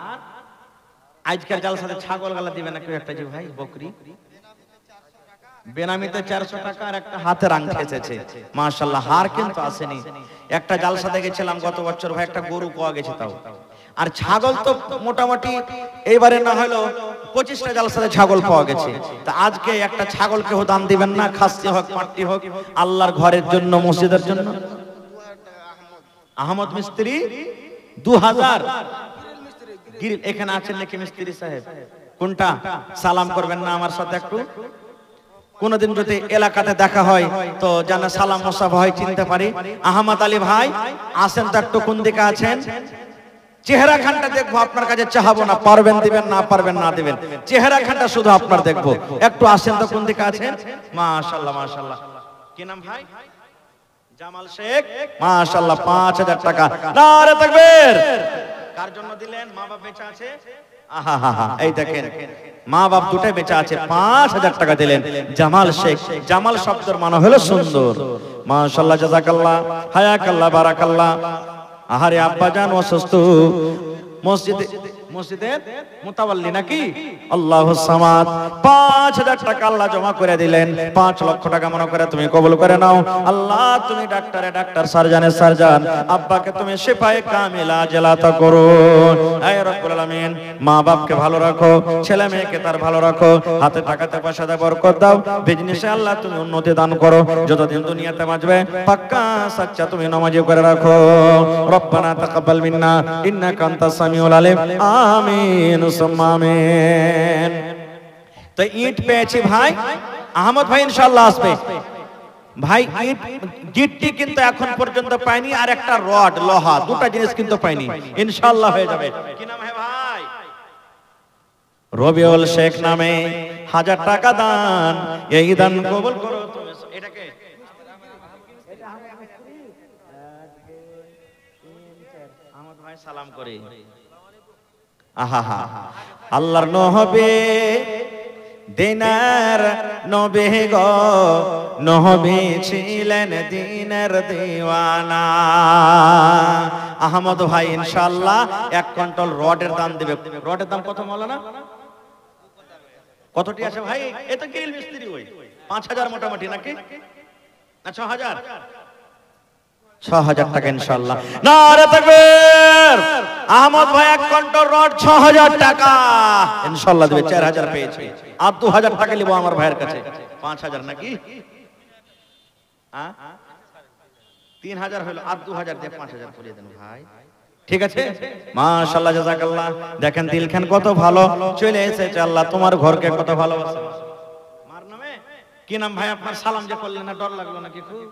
আজকের জালসাতে ছাগল গালা দিবে না কেউ একটা, যে ভাই বকরি বেনামিতে 400 টাকা, আর একটা হাতের আংটি এসেছে। মাশাআল্লাহ, হার কিন্তু আসেনি। একটা জালসাতে গেছিলাম গত বছর ভাই, একটা গরু পাওয়া গেছে তাও, আর ছাগল তো মোটামুটি এইবারে না হলো 25টা জালসাতে ছাগল পাওয়া গেছে। তা আজকে একটা ছাগল কেউ দান দিবেন না, খাসি হোক পাটি হোক, আল্লাহর ঘরের জন্য, মসজিদের জন্য। আহমদ মিস্ত্রি 2000 গিরিল এখানে আছেন নাকি মিস্ত্রি সাহেব? কোনটা? সালাম করবেন না আমার সাথে একটু? কোনদিন যদি এলাকাতে দেখা হয় তো জানা সালাম মুসাফা হয়, চিনতে পারি। আহমদ আলী ভাই আসেন তো একটু, কোন দিকে আছেন? চেহারা খানটা দেখবো, আপনার কাছে চাহাবো না, পারবেন দিবেন, না পারবেন না দিবেন, চেহারা খানটা শুধু আপনার দেখবো। একটু আসেন তো, কোন দিকে আছেন? মাশাআল্লাহ মাশাআল্লাহ। কি নাম ভাই? জামাল শেখ। মাশাআল্লাহ, 5000 টাকা। নারে তাকবীর। কার জন্য দিলেন? মা বাপ বেঁচে আছে? আহা, এই দেখেন মা বাপ দুটাই বেঁচে আছে, 5000 টাকা দিলেন জামাল শেখ। জামাল শব্দের মানে হলো সুন্দর। মাশাআল্লাহ, জাযাকাল্লাহ, হায়াকাল্লাহ, বারাকাল্লাহ। আহারে আব্বাজান অসুস্থ, মসজিদের মুতাওয়াল্লি নাকি? আল্লাহুস সামাদ। 5000 টাকা আল্লাহ জমা করে দিলেন। 5 লক্ষ টাকা মনে করে তুমি কবুল করে নাও। আল্লাহ, তুমি ডাক্তারে ডাক্তার, সার্জনের সার্জন, আব্বাকে তুমি শিফায়ে কামিলা জেলাতা করো। হে রব্বুল আলামিন, মা বাপকে ভালো রাখো, ছেলে মেয়েকে তার ভালো রাখো, হাতে টাকাতে পয়সাতে বরকত দাও, বিজনেসে আল্লাহ তুমি উন্নতি দান করো, যতদিন দুনিয়াতে বাঁচবে পাক্কা সাচ্চা তুমি নামাজি করে রাখো। রব্বানা তাকাব্বাল মিন্না ইন্নাকা আনতাস সামিউল আলিম। আমিন সুম্মা আমিন। তো ইট পেয়েছি ভাই, আহমদ ভাই ইনশাআল্লাহ আসবে ভাই। ইট গিট্টি কিন্তু এখন পর্যন্ত পাইনি, আর একটা রড লোহা, দুটো জিনিস কিন্তু পাইনি, ইনশাআল্লাহ হয়ে যাবে। কি নাম है ভাই? রবিউল শেখ নামে 1000 টাকা দান, এই দান কবুল করো তুমি। এটাকে আহমদ ভাই সালাম করে। আহা, আল্লাহর নবী দিনের নবী গো, নবী ছিলেন দিনের দিওয়ানা। আহমদ ভাই ইনশাআল্লাহ 1 কুইন্টাল রডের দাম দিবে। রডের দাম কত মাওলানা? কতটি আছে ভাই? এটা গ্রিল মিস্ত্রি ওই 5000 মোটামুটি নাকি, না 6000? 6000 টাকা ইনশাআল্লাহ। নারে তাকবীর। আহমদ ভাই 1 কুইন্টাল রড 6000 টাকা ইনশাআল্লাহ দিবে। 4000 পেয়েছে, আর 2000 টাকা নিব আমার ভাইয়ের কাছে। 5000 নাকি? 3000 হলো, আর 2000 দিয়ে 5000 করিয়ে দেন ভাই, ঠিক আছে? মাশাআল্লাহ, জাযাকাল্লাহ। দেখেন দিলখান কত ভালো চলে এসেছে, আল্লাহ তোমার ঘরকে কত ভালোবাসে। মার নামে কি নাম ভাই আপনার? সালাম যে করলেন না, ডর লাগলো নাকি খুব?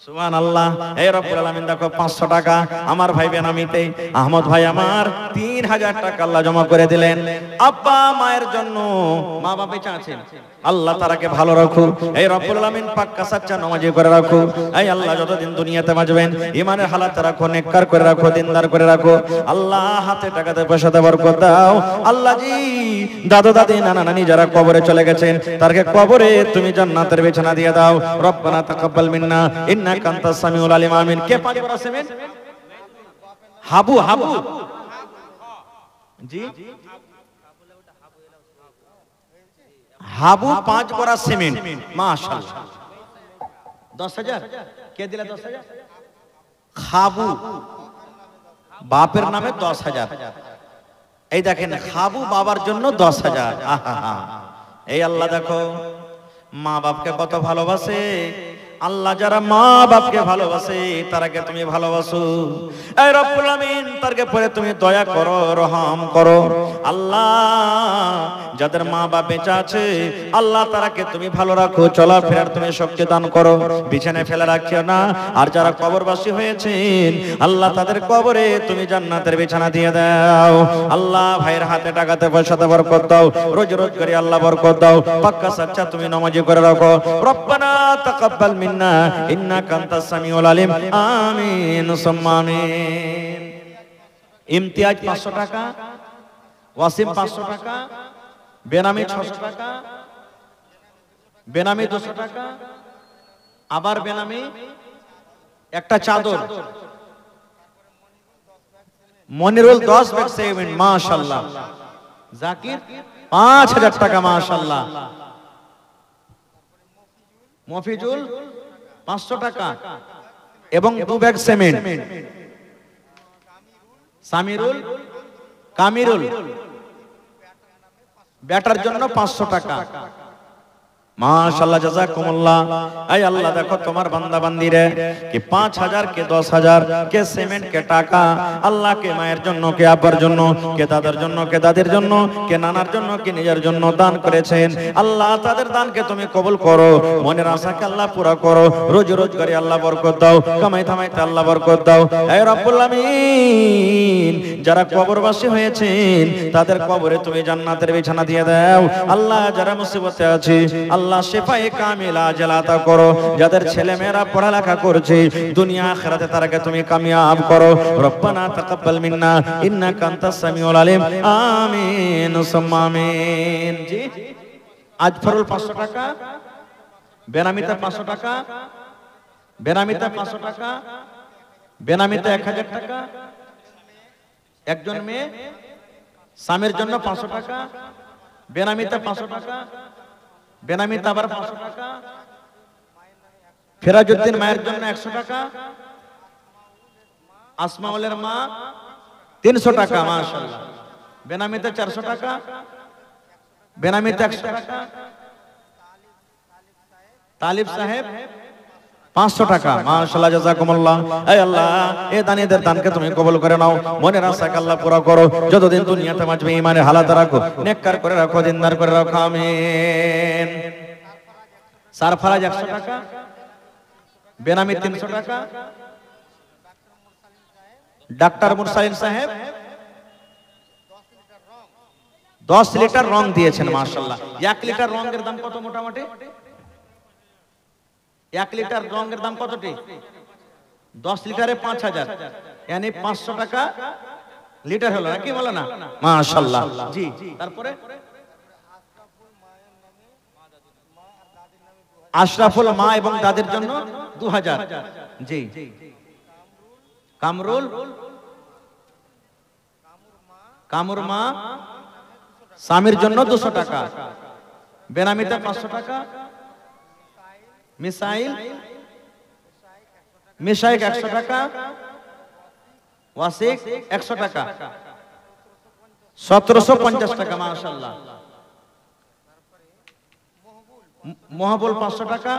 সুবহানাল্লাহ। হে রব্বুল আলামিন, দেখো 500 টাকা আমার ভাই বেনামিতে আহমদ ভাই আমার 3000 টাকা আল্লাহ জমা করে দিলেন আব্বা মায়ের জন্য। মা বাবা বেঁচে আছেন, আল্লাহ তারাকে ভালো রাখো। হে রব্বুল আলামিন, পাক্কা সাচ্চা নামাজি করে রাখো। এই আল্লাহ যতদিন দুনিয়াতে বাঁচবেন ঈমানের হালাতে রাখো, নেককার করে রাখো, দিনদার করে রাখো। আল্লাহ হাতে টাকাতে পয়সাতে বরকত দাও। আল্লাহ জি, দাদু দাদি নানা নানি যারা কবরে চলে গেছেন, তারকে কবরে তুমি জান্নাতের বিছানা দিয়ে দাও। রব্বানা তাকাব্বাল মিন্না ইন্নাকা আনতাস সামিউল আলিম। আমিন। কে 5 বার আছেন? হাবু জি, হাবু 5 বড়া সিমেন্ট। মাশাআল্লাহ। 10000 কে দিলা? 10000 খাবু বাপের নামে 10000। এই দেখেন খাবু বাবার জন্য 10000। আহা, এই আল্লাহ দেখো মা বাপকে কত ভালোবাসে। আল্লাহ যারা মা বাপকে ভালোবাসে তারাকে তুমি ভালোবাসো। এই রব্বুল আমিন তারকে পরে তুমি দয়া করো, রহম করো। আল্লাহ যাদের মা বাপ বেঁচে আছে আল্লাহ তারাকে তুমি ভালো রাখো, চলাফেরার তুমি শক্তি দান করো, বিছানায় ফেলে রাখিও না। আর যারা কবরবাসী হয়েছেন আল্লাহ তাদের কবরে তুমি জান্নাতের বিছানা দিয়ে দাও। আল্লাহ ভাইয়ের হাতে টাকাতে পয়সাতে বরকত দাও, রোজ রোজ করে আল্লাহ বরকত দাও, পাক্কা সাচ্চা তুমি নামাজি করে রাখো। রব্বানা তাকাব্বাল মিন্না ইন্নাকা আনতাস সামিউল আলিম। আমিন সুম্মা আমিন। ইমতিয়াজ 500 টাকা, ওয়াসিম 500 টাকা, বেনামি 600 টাকা, বেনামি 200 টাকা, আবার বেনামি একটা চাদর, মনিরুল 10 ব্যাগ সেভিং মাশাআল্লাহ, জাকির 5000 টাকা মাশাআল্লাহ, মফিজুল 500 টাকা এবং 2 ব্যাগ সিমেন্ট, সামিরুল কামিরুল ব্যাটার জন্য 500 টাকা মাশাআল্লাহ জাযাকুমুল্লাহ। আয় আল্লাহ দেখো তোমার বান্দা বান্দিরে কে 5000 কে 10000 কে সিমেন্ট কে টাকা, আল্লাহ কে মায়ের জন্য, কে আব্বার জন্য, কে দাদার জন্য, কে দাদির জন্য, কে নানার জন্য, কে নিজের জন্য দান করেছেন। আল্লাহ তাদের দানকে তুমি কবুল করো, মনের আশাকে আল্লাহ পুরা করো, রোজ রোজ করে আল্লাহ বরকত দাও, কামাই থামাইতে আল্লাহ বরকত দাও। হে রব্বুল আমিন যারা কবরবাসী হয়েছেন তাদের কবরে তুমি জান্নাতের বিছানা দিয়ে দাও। আল্লাহ যারা মুসিবতে আছে আল্লাহ শিফায়ে কামিলা আজলাতা করো, যাদের ছেলে মেয়েরা পড়ালেখা করছে দুনিয়া আখিরাতে তারাকে তুমি কামিয়াব করো। রব্বানা তাকাব্বাল মিন্না ইন্নাকা আনতাস সামিউল আলিম। আমিন সুম্মা আমিন। জি আজফরুল 500 টাকা, বেনামিতে 500 টাকা, বেনামিতে 500 টাকা, বেনামিতে 1000 টাকা, একজন মেয়ে স্বামীর জন্য 500 টাকা, বেনামিতে 500 টাকা, বেনামিতে আবার 500 টাকা, ফেরাজউদ্দিন মায়ের জন্য 100 টাকা, আসমাউলের মা 300 টাকা মাশাআল্লাহ, বেনামিতে 400 টাকা, বেনামিতে 100 টাকা, তালিব সাহেব 500 টাকা মাশাআল্লাহ জাযাকুমুল্লাহ। এই আল্লাহ এই দানীদের দানকে তুমি কবুল করে নাও, মনের আশাকে আল্লাহ পুরা করো, যতদিন দুনিয়াতে বাঁচবে ঈমানের হালাত রাখো, নেককার করে রাখো, দিনদার করে রাখো। আমিন। সারফরাজ 100 টাকা, বেনামি 300 টাকা, ডাক্তার মুরসালিন সাহেব 10 লিটার রং দিয়েছেন মাশাআল্লাহ। 1 লিটার রঙের দাম কত মোটামুটি? 1 লিটার রঙের দাম কতটি? 10 লিটারে 5000, মানে 500 টাকা লিটার হলো নাকি বলো না মাশাআল্লাহ। জি তারপরে আশরাফুল মা এবং দাদির জন্য 2000। জি কামরুল, কামুর মা স্বামীর জন্য 200 টাকা, বেনামিতে 500 টাকা, মিসাইল মিশাইক 100 টাকা, ওয়াসিক 100 টাকা, 1750 টাকা মাশাআল্লাহ। মহাবুল 500 টাকা,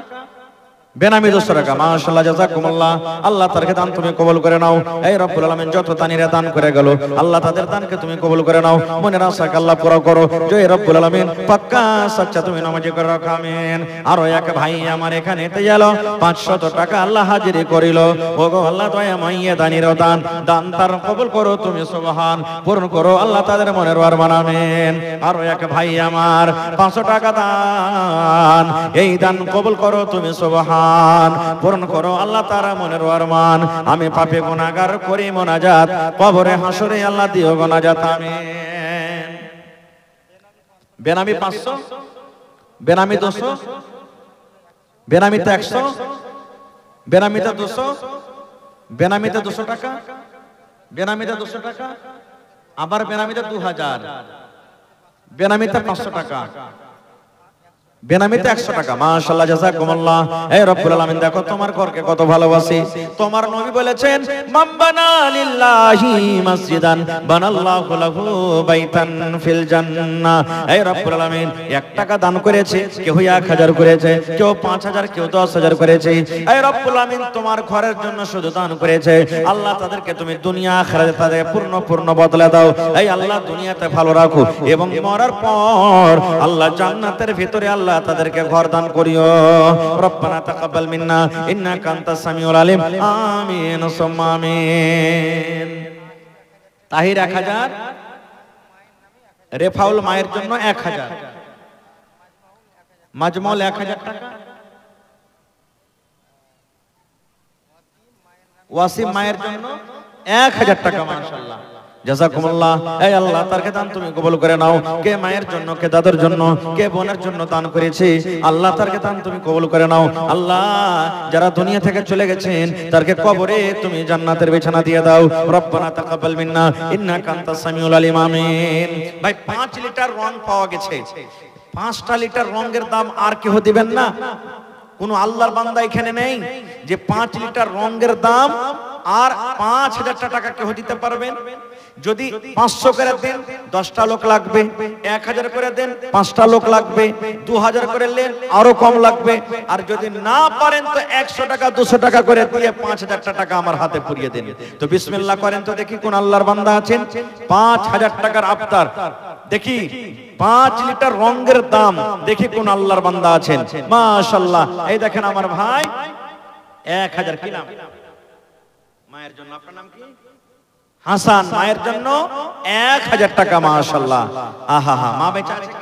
বেনামি 200 টাকা মাশাআল্লাহ জাযাকুমুল্লাহ। আল্লাহ তাদেরকে দান তুমি কবুল করে নাও। এই রব্বুল আলামিন যত দানীরা দান করে গেল আল্লাহ তাদের দানকে তুমি কবুল করে নাও, মনের আশাকে আল্লাহ পুরা করো। জয় রব্বুল আলামিন পাক্কা সাচ্চা তুমি নামাজি করে রাখো। আমিন। আরো এক ভাই আমার এখানে তে গেল 500 টাকা আল্লাহ হাজিরি করিল। ওগো আল্লাহ দয়া মাইয়ে দানীরা দান দান তার কবুল করো তুমি সুবহান, পূরণ করো আল্লাহ তাদের মনের আরমান। আমিন। আরো এক ভাই আমার 500 টাকা দান, এই দান কবুল করো তুমি সুবহান, পূরণ করো আল্লাহ তারা মনের আরমান। আমি পাপী গুনাহগার করি মোনাজাত, কবরে হাসরে আল্লাহ দিও গুনাহজাত। আমিন। বেনামি 500, বেনামি 200, বেনামিতে 100, বেনামিতে 200, বেনামিতে 200 টাকা, বেনামিতে 200 টাকা, আবার বেনামিতে 2000, বেনামিতে 500 টাকা, বেনামিতে 100 টাকা। মাশাআল্লাহ, জাযাকুমুল্লাহ। এই রব্বুল আলামিন দেখো তোমার ঘরকে কত ভালোবাসি। তোমার নবী বলেছেন, মান বানা লিল্লাহি মসজিদান বানাল্লাহু লাহু বাইতান ফিল জান্নাহ। এই রব্বুল আলামিন 1 টাকা দান করেছে, কেউ 1000 করেছে, কেউ 5000, কেউ 10000 করেছে। এই রব্বুল আলামিন তোমার ঘরের জন্য শুধু দান করেছে। আল্লাহ তাদেরকে তুমি দুনিয়া আখিরাতে তাদের পূর্ণ বদলে দাও। এই আল্লাহ দুনিয়াতে ভালো রাখো এবং মরার পর আল্লাহ জান্নাতের ভিতরে আল্লাহ তাদেরকে ঘর দান করিও। রব্বানা তাকাব্বাল মিন্না ইন্নাকা আনতাস সামিউল আলিম। আমিন সুম্মা আমিন। তাহির 1000, রেফাউল মায়ের জন্য 1000, মাজমুল 1000 টাকা, ওয়াসিম মায়ের জন্য 1000 টাকা। মাশাআল্লাহ, জাযাকুমুল্লাহ। এই আল্লাহ তারকে দান তুমি কবুল করে নাও। কে মায়ের জন্য, কে দাদার জন্য, কে বোনের জন্য দান করেছে, আল্লাহ তারকে দান তুমি কবুল করে নাও। আল্লাহ যারা দুনিয়া থেকে চলে গেছেন তারকে কবরে তুমি জান্নাতের বিছানা দিয়ে দাও। রব্বানা তাকাব্বাল মিন্না ইন্নাকা আনতাস সামিউল আলিম। আমিন। ভাই 5 লিটার রং পাওয়া গেছে। 5টা লিটার রঙের দাম আর কেউ দিবেন না? কোন আল্লাহর বান্দা এখানে নেই যে 5 লিটার রঙের দাম আর 5000 টাকা কেউ দিতে পারবেন? যদি 500 করে দেন 10টা লোক লাগবে, 1000 করে দেন 5টা লোক লাগবে, 2000 করে নেন আরো কম লাগবে। আর যদি না পারেন তো 100 টাকা 200 টাকা করে দিয়ে 5000 টাকা আমার হাতে পুরিয়ে দেন। তো বিসমিল্লাহ করেন তো দেখি কোন আল্লাহর বান্দা আছেন 5000 টাকার আফতার, দেখি 5 লিটার রঙের দাম, দেখি কোন আল্লাহর বান্দা আছেন। মাশাআল্লাহ। এই দেখেন আমার ভাই 1000। কি নাম? মায়ের জন্য। আপনার নাম কি? হাসান। মায়ের জন্য 1000 টাকা। মাশাআল্লাহ। আহা হা, মা বেঁচে আছে কি?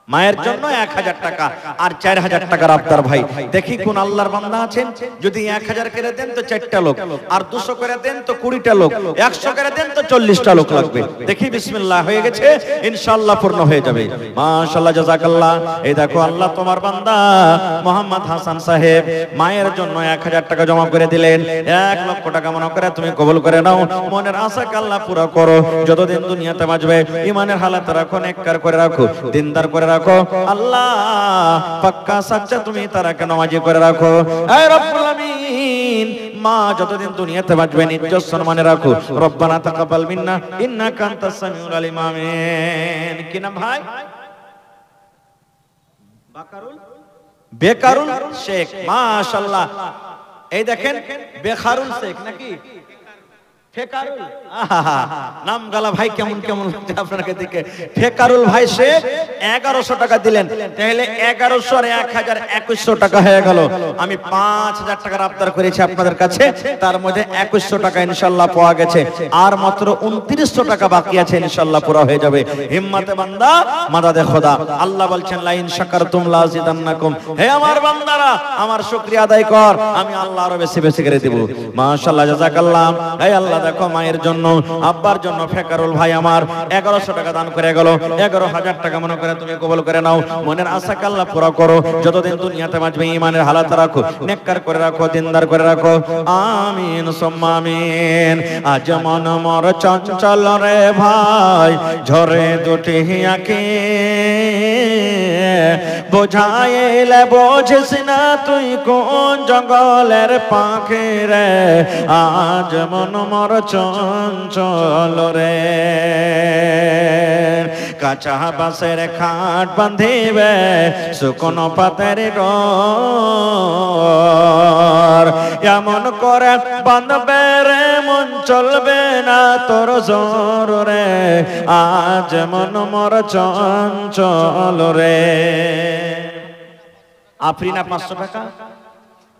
মায়ের জন্য 1000 টাকা আর 4000 টাকার আফতার। ভাই দেখি কোন আল্লাহর বান্দা আছেন যদি 1000 করে দেন তো 4টা লোক, আর 200 করে দেন তো 20টা লোক, 100 করে দেন তো 40টা লোক লাগবে। দেখি বিসমিল্লাহ। হয়ে গেছে, ইনশাআল্লাহ পূর্ণ হয়ে যাবে। মাশাআল্লাহ, জাযাকাল্লাহ। এই দেখো আল্লাহ তোমার বান্দা মোহাম্মদ হাসান সাহেব মায়ের জন্য 1000 টাকা জমা করে দিলেন। 1 লক্ষ টাকা মনে করে তুমি কবুল করে নাও। মনের আশাকে আল্লাহ পুরো করো। যতদিন দুনিয়াতে বাঁচবে ইমানের হালাতে রাখো, নেককার করে রাখো, দিনদার করে রাখো। আল্লাহ পাক্কা সাচ্চা তুমি তারাকে নামাজি করে রাখো। হে রব্বুল আমিন, মা যতদিন দুনিয়াতে বাঁচবেন ইজ্জত সম্মানে রাখো। রব্বানা তাকাব্বাল মিন্না ইন্নাকা আনতাস সামিউল আলিম। আমিন। কি নাম ভাই? বেকারুল শেখ। মাশাআল্লাহ। এই দেখেন বেকারুল শেখ নাকি ফেকারুল? নাম গালা ভাই কেমন কেমন লাগছে আপনাকে দিকে। ফেকারুল ভাই সে 1100 টাকা দিলেন। তাহলে 1100 আর 1000 2100 টাকা হয়ে গেল। আমি 5000 টাকার আবদার করেছি আপনাদের কাছে, তার মধ্যে 2100 টাকা ইনশাআল্লাহ পাওয়া গেছে। আর মাত্র 2900 টাকা বাকি আছে, ইনশাআল্লাহ পুরো হয়ে যাবে। হিম্মতে বান্দা মাদাদে খোদা। আল্লাহ বলছেন লা ইন শাকারতুম লা আযিদান্নাকুম। হে আমার বান্দারা আমার শুকরিয়া আদায় কর, আমি আল্লাহ আরো বেশি বেশি করে দেব। মাশাআল্লাহ, জাযাকাল্লাহ। হে আল্লাহ দেখো মায়ের জন্য আব্বার জন্য ফেকারুল ভাই আমার 1100 টাকা দান করে গেল। 11000 টাকা মনে করে তুমি কবুল করে নাও। মনের আশাকে আল্লাহ পুরো করো। যতদিন দুনিয়াতে বাঁচবে ইমানের হালাত রাখো, নেককার করে রাখো, দিনদার করে রাখো। আমিন সুম্মা আমিন। আজ মন মোর চঞ্চল রে ভাই, ঝরে দুটি আঁখি, বোঝাইলে বোঝিস না তুই কোন জঙ্গলের পাখি রে। আজ মন মোর চঞ্চল রে, কাঁচা বাঁশের খাট বাঁধিবে শুকনো পাতের ডোর। এমন করে বাঁধবে রে মন চলবে না তোর জোর রে। আজ মন মোর চঞ্চল রে। আফরিনা 500 টাকা,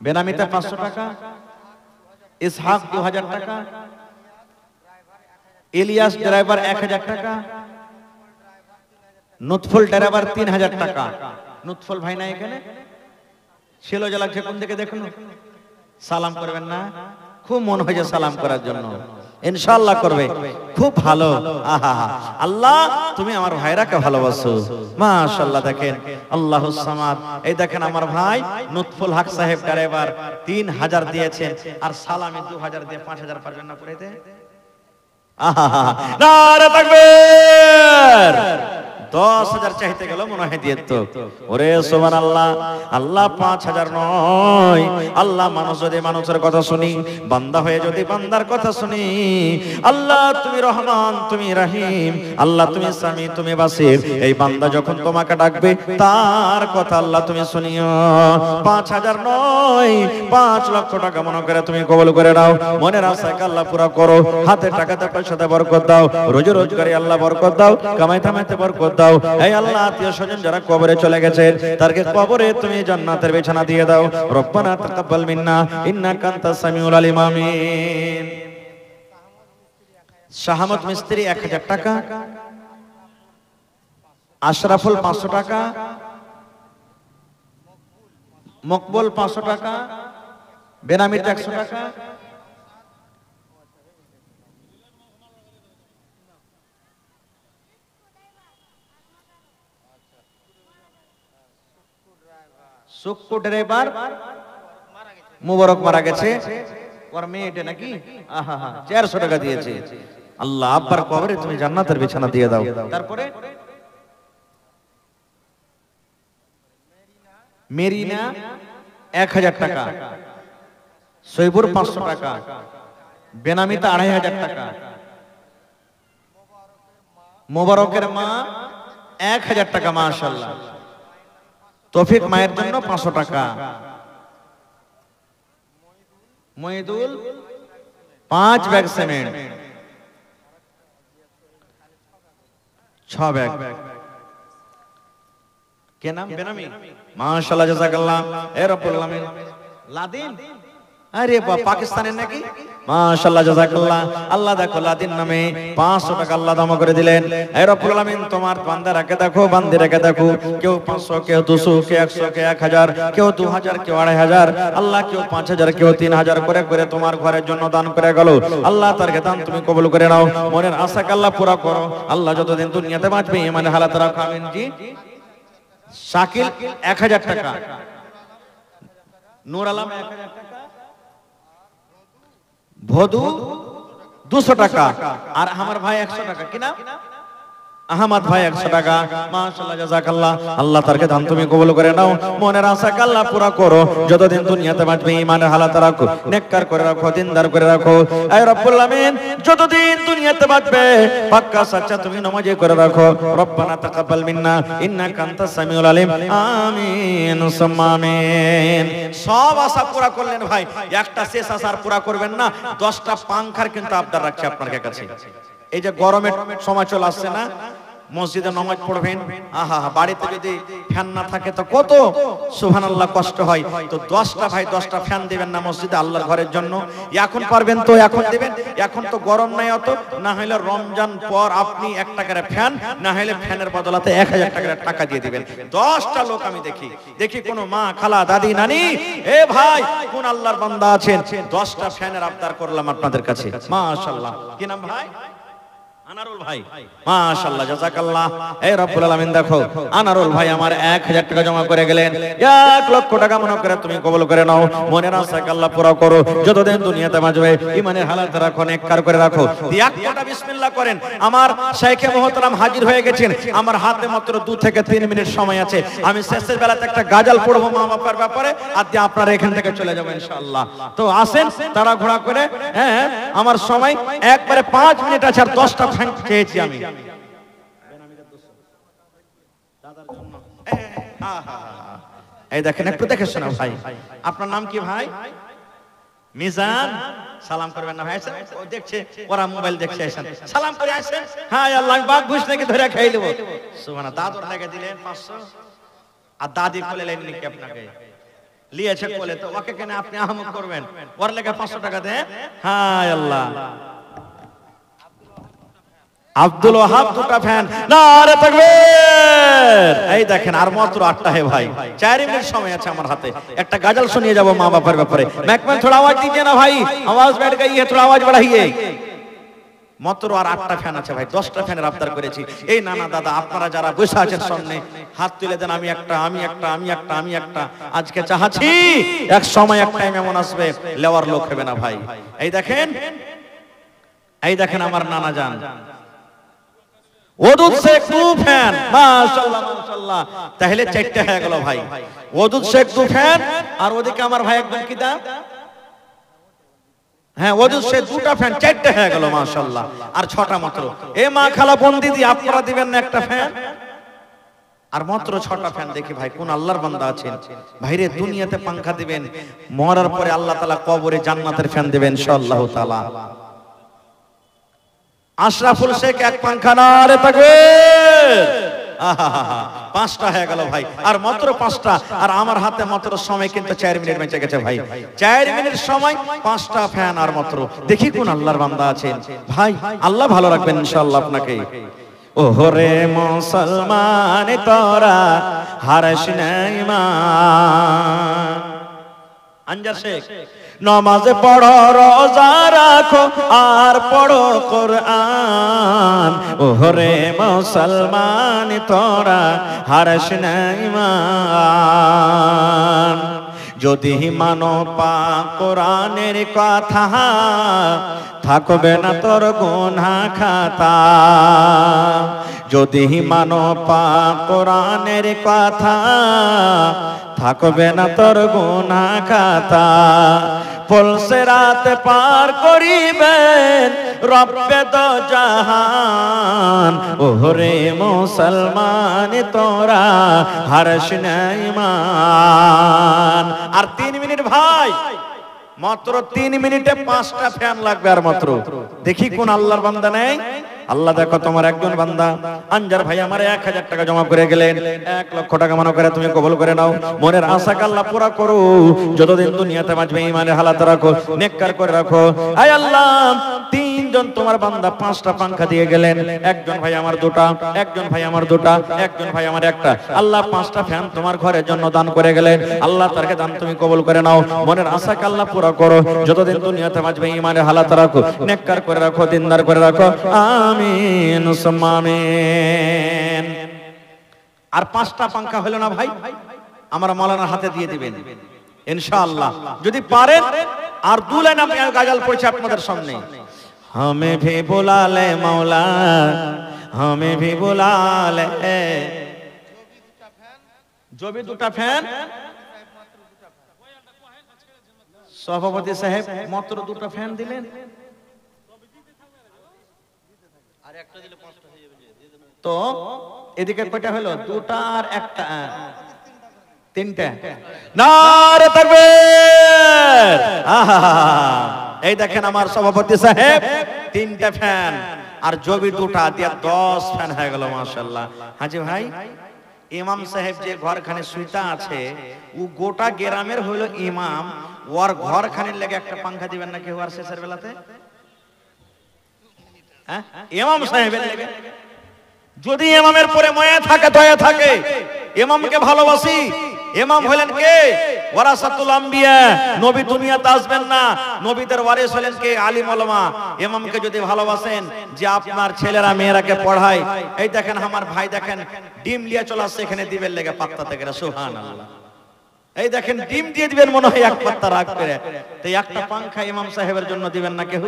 বেনামিতে 500 টাকা, ইসহাক 2000 টাকা, ইলিয়াস ড্রাইভার 1000 টাকা, নুতফুল ড্রাইভার 3000 টাকা। নুতফুল ভাই না এখানে? ছিল যে লাগছে কোন দিকে দেখুন। সালাম করবেন না? খুব মন হয়েছে সালাম করার জন্য। ইনশাআল্লাহ করবে, খুব ভালো। আহা, আল্লাহ তুমি আমার ভাইরাকে ভালোবাসো। মাশাআল্লাহ। দেখেন আল্লাহুস সামাদ। এই দেখেন আমার ভাই নুতফুল হক সাহেব ড্রাইভার 3000 দিয়েছেন, আর সালামি 2000 দিয়ে 5000 পারবেন না পড়াইতে? আহা, নারে তাকবীর। 10,000 চাইতে গেল মনে হয় দিয়ে তো। ওরে সুবহানাল্লাহ, আল্লাহ 5,000 নয়, আল্লাহ মানুষ যদি মানুষের কথা শুনি, বান্দা হয়ে যদি বান্দার কথা শুনি, আল্লাহ তুমি রহমান, তুমি রহিম, আল্লাহ তুমি সামি, তুমি বাসির, এই বান্দা যখন তোমাকে ডাকবে তার কথা আল্লাহ তুমি শুনিও। 5,000 নয়, 5 লক্ষ টাকা মনে করে তুমি কবুল করে নাও। মনের আশাকে আল্লাহ পুরো করো। হাতে টাকাতে পয়সাতে বরকত দাও, রোজি রোজগারে আল্লাহ বরকত দাও, কামাইতে কামাইতে বরকত দাও। এই আল্লাহ আত্মীয় স্বজন যারা কবরে চলে গেছে তাদেরকে কবরে তুমি জান্নাতের বিছানা দিয়ে দাও। রব্বানা তাকাব্বাল মিন্না ইন্নাকা আনতাস সামিউল আলিম। আমিন। শাহামত মিস্ত্রি 1000 টাকা, আশরাফুল 500 টাকা, মকবুল 500 টাকা, বেনামির 100 টাকা, সুক্কু ড্রাইভার মুবারক মারা গেছে, ওর মেয়েটা নাকি 400 টাকা দিয়েছে। আল্লাহ আব্বার কবরে তুমি জান্নাতের বিছানা দিয়ে দাও। তারপরে মেরিনা 1000 টাকা, সৈবুর 500 টাকা, বেনামিতা 2500 টাকা, মোবারকের মা 1000 টাকা, মাশাআল্লাহ। তৌফিক মায়ের জন্য 500 টাকা, মহিদুল 5 ব্যাগ সিমেন্ট, 6 ব্যাগ। কে নাম? বেনামি, মাশাআল্লাহ, জাযাকাল্লাহ। এ রব্বুল আলামিন। লাদিন, আরে বাবা পাকিস্তানের নাকি, মাশাআল্লাহ, জাযাকাল্লাহ। আল্লাহ দেখো লাদিন নামে 500 টাকা আল্লাহ দাম করে দিলেন। এ রব্বুল আলামিন তোমার বান্দারাকে দেখো, বান্দিরাকে দেখো, কেউ 500, কেউ 200, কেউ 100, কেউ 1000, কেউ 2000, কেউ 2500, আল্লাহ কেউ 5000, কেউ 3000 করে করে তোমার ঘরের জন্য দান করে গেল। আল্লাহ তার দান তুমি কবুল করে নাও, মনের আশাকে আল্লাহ পুরা করো। আল্লাহ যতদিন দুনিয়াতে বাঁচবে ইমানে হালাত রাখো। আমিন। জি। শাকিল 1000 টাকা, নূর আলম 1000 টাকা, ভদু 200 টাকা, আর আমার ভাই 100 টাকা। কি নাম? আহমদ ভাই 100 টাকা, মাশাআল্লাহ, জাযাকাল্লাহ। আল্লাহ তারকে দান তুমি কবুল করে নাও, মনের আশাকে আল্লাহ পুরা করো। যতদিন দুনিয়াতে বাঁচবে ঈমানের হালাত রাখো, নেককার করে রাখো, দিনদার করে রাখো। আয় রব্বুল আমিন, যতদিন দুনিয়াতে বাঁচবে পাক্কা সাচ্চা তুমি নামাজি করে রাখো। রব্বানা তাকাব্বাল মিন্না ইন্নাকা আনতাস সামিউল আলিম। আমিন সুম্মা আমিন। সব আশা পুরা করলেন ভাই, একটা শেষ আশা আর পুরা করবেন না। 10টা পাংখার কিন্তু আবদার রাখছি আপনার কাছে। এই যে গরমের সময় চলে আসছে না, মসজিদে নামাজ পড়বেন, আহা বাড়িতে যদি ফ্যান না থাকে তো কত সুবহানাল্লাহ কষ্ট হয়। তো 10টা ভাই 10টা ফ্যান দিবেন না মসজিদে আল্লাহর ঘরের জন্য। এখন পারবেন তো এখন দিবেন, এখন তো গরম নাই অত, না হলে রমজান পর আপনি 1 টাকার ফ্যান, না হলে ফ্যানের বদলাতে 1000 টাকার টাকা দিয়ে দিবেন। 10টা লোক আমি দেখি কোন মা, খালা, দাদি, নানি, এ ভাই কোন আল্লাহর বান্দা আছেন 10টা ফ্যানের আবদার করলাম আপনাদের কাছে। মাশাআল্লাহ। কি নাম ভাই? আনারুল ভাই, মাশাআল্লাহ, জাযাকাল্লাহ। এই রব্বুল আলামিন দেখো আনারুল ভাই আমার 1000 টাকা জমা করে গেলেন। 1 লক্ষ টাকা মনে করে তুমি কবুল করে নাও, মনের আশাকে আল্লাহ পুরো করো। যতদিন দুনিয়াতে বাঁচবে ঈমানের হালাত রাখো, নেককার করে রাখো। এক ফোঁটা বিসমিল্লাহ করেন। আমার শাইখে মুহতারাম হাজির হয়ে গেছেন। আমার হাতে মাত্র 2 থেকে 3 মিনিট সময় আছে। আমি শেষের বেলাতে একটা গাজাল পড়বো মা বাবার ব্যাপারে, আর দিয়ে আপনারা এখান থেকে চলে যাবেন ইনশাআল্লাহ। তো আসেন তারা ঘোড়া করে। হ্যাঁ, আমার সময় একবারে 5 মিনিট আছে, আর 10টা চেয়েছি আমি। এই দেখেন, একটু দেখে শোনা ভাই। আপনার নাম কি ভাই? মিজান। সালাম করবেন না ভাই? ও দেখছে, ওরা মোবাইল দেখছে, আসেন সালাম করে আসেন। হ্যাঁ আল্লাহ, আমি বাঘ ঘুষ নাকি ধরে খাই দেবো। সুবহানাল্লাহ। দাদুর টাকা দিলেন 500, আর দাদি কোলে লাইন নাকি আপনাকে লিয়েছে কোলে, তো ওকে কেন আপনি আহমদ করবেন? ওর লেগে 500 টাকা দেন। হ্যাঁ আল্লাহ। আব্দুল ওয়াহাব 2টা ফ্যান, নারে তাকবীর। এই দেখেন আর মাত্র 8টা হে ভাই, 4 মিনিট সময় আছে আমার হাতে। একটা গাজাল শুনিয়ে যাব মা বাবার ব্যাপারে। मैकमैन थोड़ा आवाज दीजिए ना भाई, आवाज बैठ गई है, थोड़ा आवाज बढ़ाइए। মাত্র আর 8টা ফ্যান আছে ভাই, 10টা ফ্যানের আবদার করেছি। এই নানা দাদা আপনারা যারা বসে আছেন সামনে, হাত তুলে দেন। আমি একটা, আমি একটা, আমি একটা, আমি একটা। আজকে চাহাচ্ছি এক সময় এক টাইম এমন আসবে লেওয়ার লোক হবে না ভাই। এই দেখেন, এই দেখেন আমার নানা জান ওদুদ শেখ 2 ফ্যান, মাশাআল্লাহ মাশাআল্লাহ, তাহলে 4টা হয়ে গেল ভাই। ওদুদ শেখ 2 ফ্যান, আর ওদিকে আমার ভাই একদম কি দাম, হ্যাঁ ওদুদ শেখ 2টা ফ্যান, 4টা হয়ে গেল মাশাআল্লাহ, আর 6টা মাত্র। এ মা খালা বোন দিদি, আপনারা দিবেন না একটা ফ্যান, আর মাত্র 6টা ফ্যান। দেখি ভাই কোন আল্লাহর বান্দা আছেন ভাইরে, দুনিয়াতে পাঙ্খা দিবেন, মরার পরে আল্লাহ তাআলা কবরে জান্নাতের ফ্যান দিবেন ইনশাআল্লাহ তাআলা। আশরাফুল শেখ 1 পাঙ্খা, নারে তাকবীর। আহা, 5টা হয়ে গেল ভাই, আর মাত্র 5টা, আর আমার হাতে মাত্র সময় কিন্তু 4 মিনিট বেঁচে গেছে ভাই। 4 মিনিট সময়, 5টা ফ্যান আর মাত্র। দেখি কোন আল্লাহর বান্দা আছেন ভাই, আল্লাহ ভালো রাখবেন ইনশাআল্লাহ আপনাকে। ওহরে মুসলমান তোরা হারিস না ঈমান। আনজার শেখ, নামাজে পড়ো, রোজা রাখো, আর পড়ো কোরআন। ওহরে মুসলমান তোরা হারিস না ঈমান। যদি মানো পাক কোরআনের কথা, থাকবে না তোর গুনাহ খাতা। যদি মানো পাক কোরআনের কথা, থাকবে না তোর গুনাহ খাতা। পলসে রাত পার করিবেন রব্বে দো জাহান। ওহরে মুসলমান তোরা হারিস না ঈমান। আর 3 মিনিট ভাই, মাত্র 3 মিনিটে 5টা ফ্যান লাগবে আর মাত্র। দেখি কোন আল্লাহর বান্দা নেই। আল্লাহ দেখো তোমার একজন বান্দা আনজার ভাই আমার 1000 টাকা জমা করে গেলেন, 1 লক্ষ টাকা মনে করে তুমি কবুল করে নাও। মনের আশাকে আল্লাহ পুরা করো, যতদিন দুনিয়াতে বাঁচবে ঈমানের হালাত রাখো, নেককার করে রাখো। আয় আল্লাহ, 3 জন তোমার বান্দা 5টা পাঙ্খা দিয়ে গেলেন। একজন ভাই আমার 2টা, একজন ভাই আমার 2টা, একজন ভাই আমার 1টা। আল্লাহ 5টা ফ্যান তোমার ঘরের জন্য দান করে গেলেন। আল্লাহ তারকে দান তুমি কবুল করে নাও। মনের আশাকে আল্লাহ পুরা করো, যতদিন দুনিয়াতে বাঁচবে ঈমানের হালাত রাখো, নেককার করে রাখো, দিনদার করে রাখো। আমিন সুম্মা আমিন। আর 5টা পাঙ্খা হলো না ভাই, আমার মাওলানার হাতে দিয়ে দিবেন ইনশাআল্লাহ যদি পারেন। আর 2 লাইন আমি গাজাল পড়ছি আপনাদের সামনে। हमें भी बुला ले मौला, हमें भी बुला ले। जो भी 2টা ফ্যান, সভাপতি সাহেব মাত্র 2টা ফ্যান দিলেন, আর একটা দিলে 5টা হয়ে যাবে। তো এদিকে কয়টা হলো? 2টা আর 1টা, 3টা। নারে তাকবীর। আহা, এই দেখেন আমার সভাপতি সাহেব 3টা ফ্যান, আর জবি 2টা দিয়া 10 ফ্যান হয়ে গেল মাশাআল্লাহ। হাজি ভাই, ইমাম সাহেব যে ঘরখানে শুইতা আছে, ও গোটা গ্রামের হইলো ইমাম, ওর ঘরখানের লেগে একটা পাঙ্খা দিবেন নাকি ওর শেষের বেলাতে? হ্যাঁ, ইমাম সাহেবের লেগে। যদি ইমামের পরে মায়া থাকে, দয়া থাকে, ইমামকে ভালোবাসি। ইমাম হলেন কে? ওয়ারাসাতুল আম্বিয়া, নবী দুনিয়াতে আসবেন না, নবীদের ওয়ারিস হলেন কে? আলিম উলামা। ইমামকে যদি ভালোবাসেন, যে আপনার ছেলেরা মেয়েরাকে পড়ায়, এই দেখেন আমার ভাই দেখেন ডিম লিয়ে চলে আসছে এখানে দিবেন লেগে পাত্তা থেকে, সুবহানাল্লাহ। এই দেখেন ডিম দিয়ে দিবেন মনে হয় 1 পাত্তা রাগ করে। তো একটা পাঙ্খা ইমাম সাহেবের জন্য দিবেন না কেউ?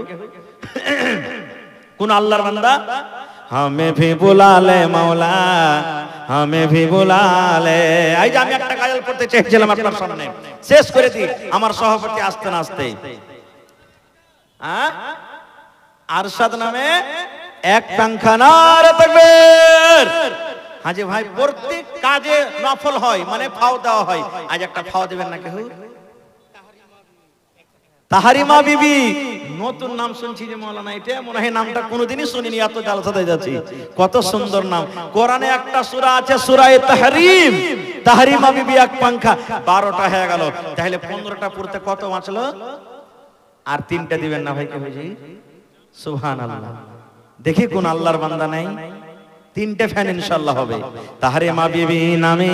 কোন আল্লাহর বান্দা? हमें भी बुला ले मौला, हमें भी बुला ले। এই যে আমি একটা গাজাল পড়তে চেয়েছিলাম আপনার সামনে, শেষ করে দিই। আমার সভাপতি আসতে না আসতে, আরশাদ নামে 1 পাঙ্খা, নারে তাকবীর। হাজি ভাই, প্রত্যেক কাজে নফল হয়, মানে ফাও দেওয়া হয়। আজ একটা ফাও দিবেন না কেউ? তাহারিমা বিবি, নতুন নাম শুনছি যে মাওলানা, এটা মনে হয় নামটা কোনোদিনই শুনিনি, এত জালসাতে যাচ্ছি। কত সুন্দর নাম। কোরআনে একটা সূরা আছে, সূরা তাহরিম। তাহারিমা বিবি 1 পাঙ্খা, 12টা হয়ে গেল। তাহলে 15টা পড়তে কত বাঁচলো? আর 3টা দিবেন না ভাই কে বুঝি? সুবহানাল্লাহ। দেখি কোন আল্লাহর বান্দা নাই। 3টে ফ্যান ইনশাআল্লাহ হবে। তাহারিমা বিবি নামে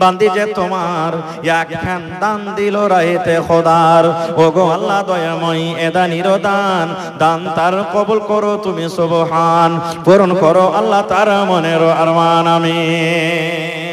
বান্দি যে তোমার 1 ফ্যান দান দিল রাইতে খোদার। ওগো আল্লাহ দয়াময়, এদা নিরদান দান তার কবুল করো তুমি সুবহান। পূরণ করো আল্লাহ তার মনের আরমান। আমিন।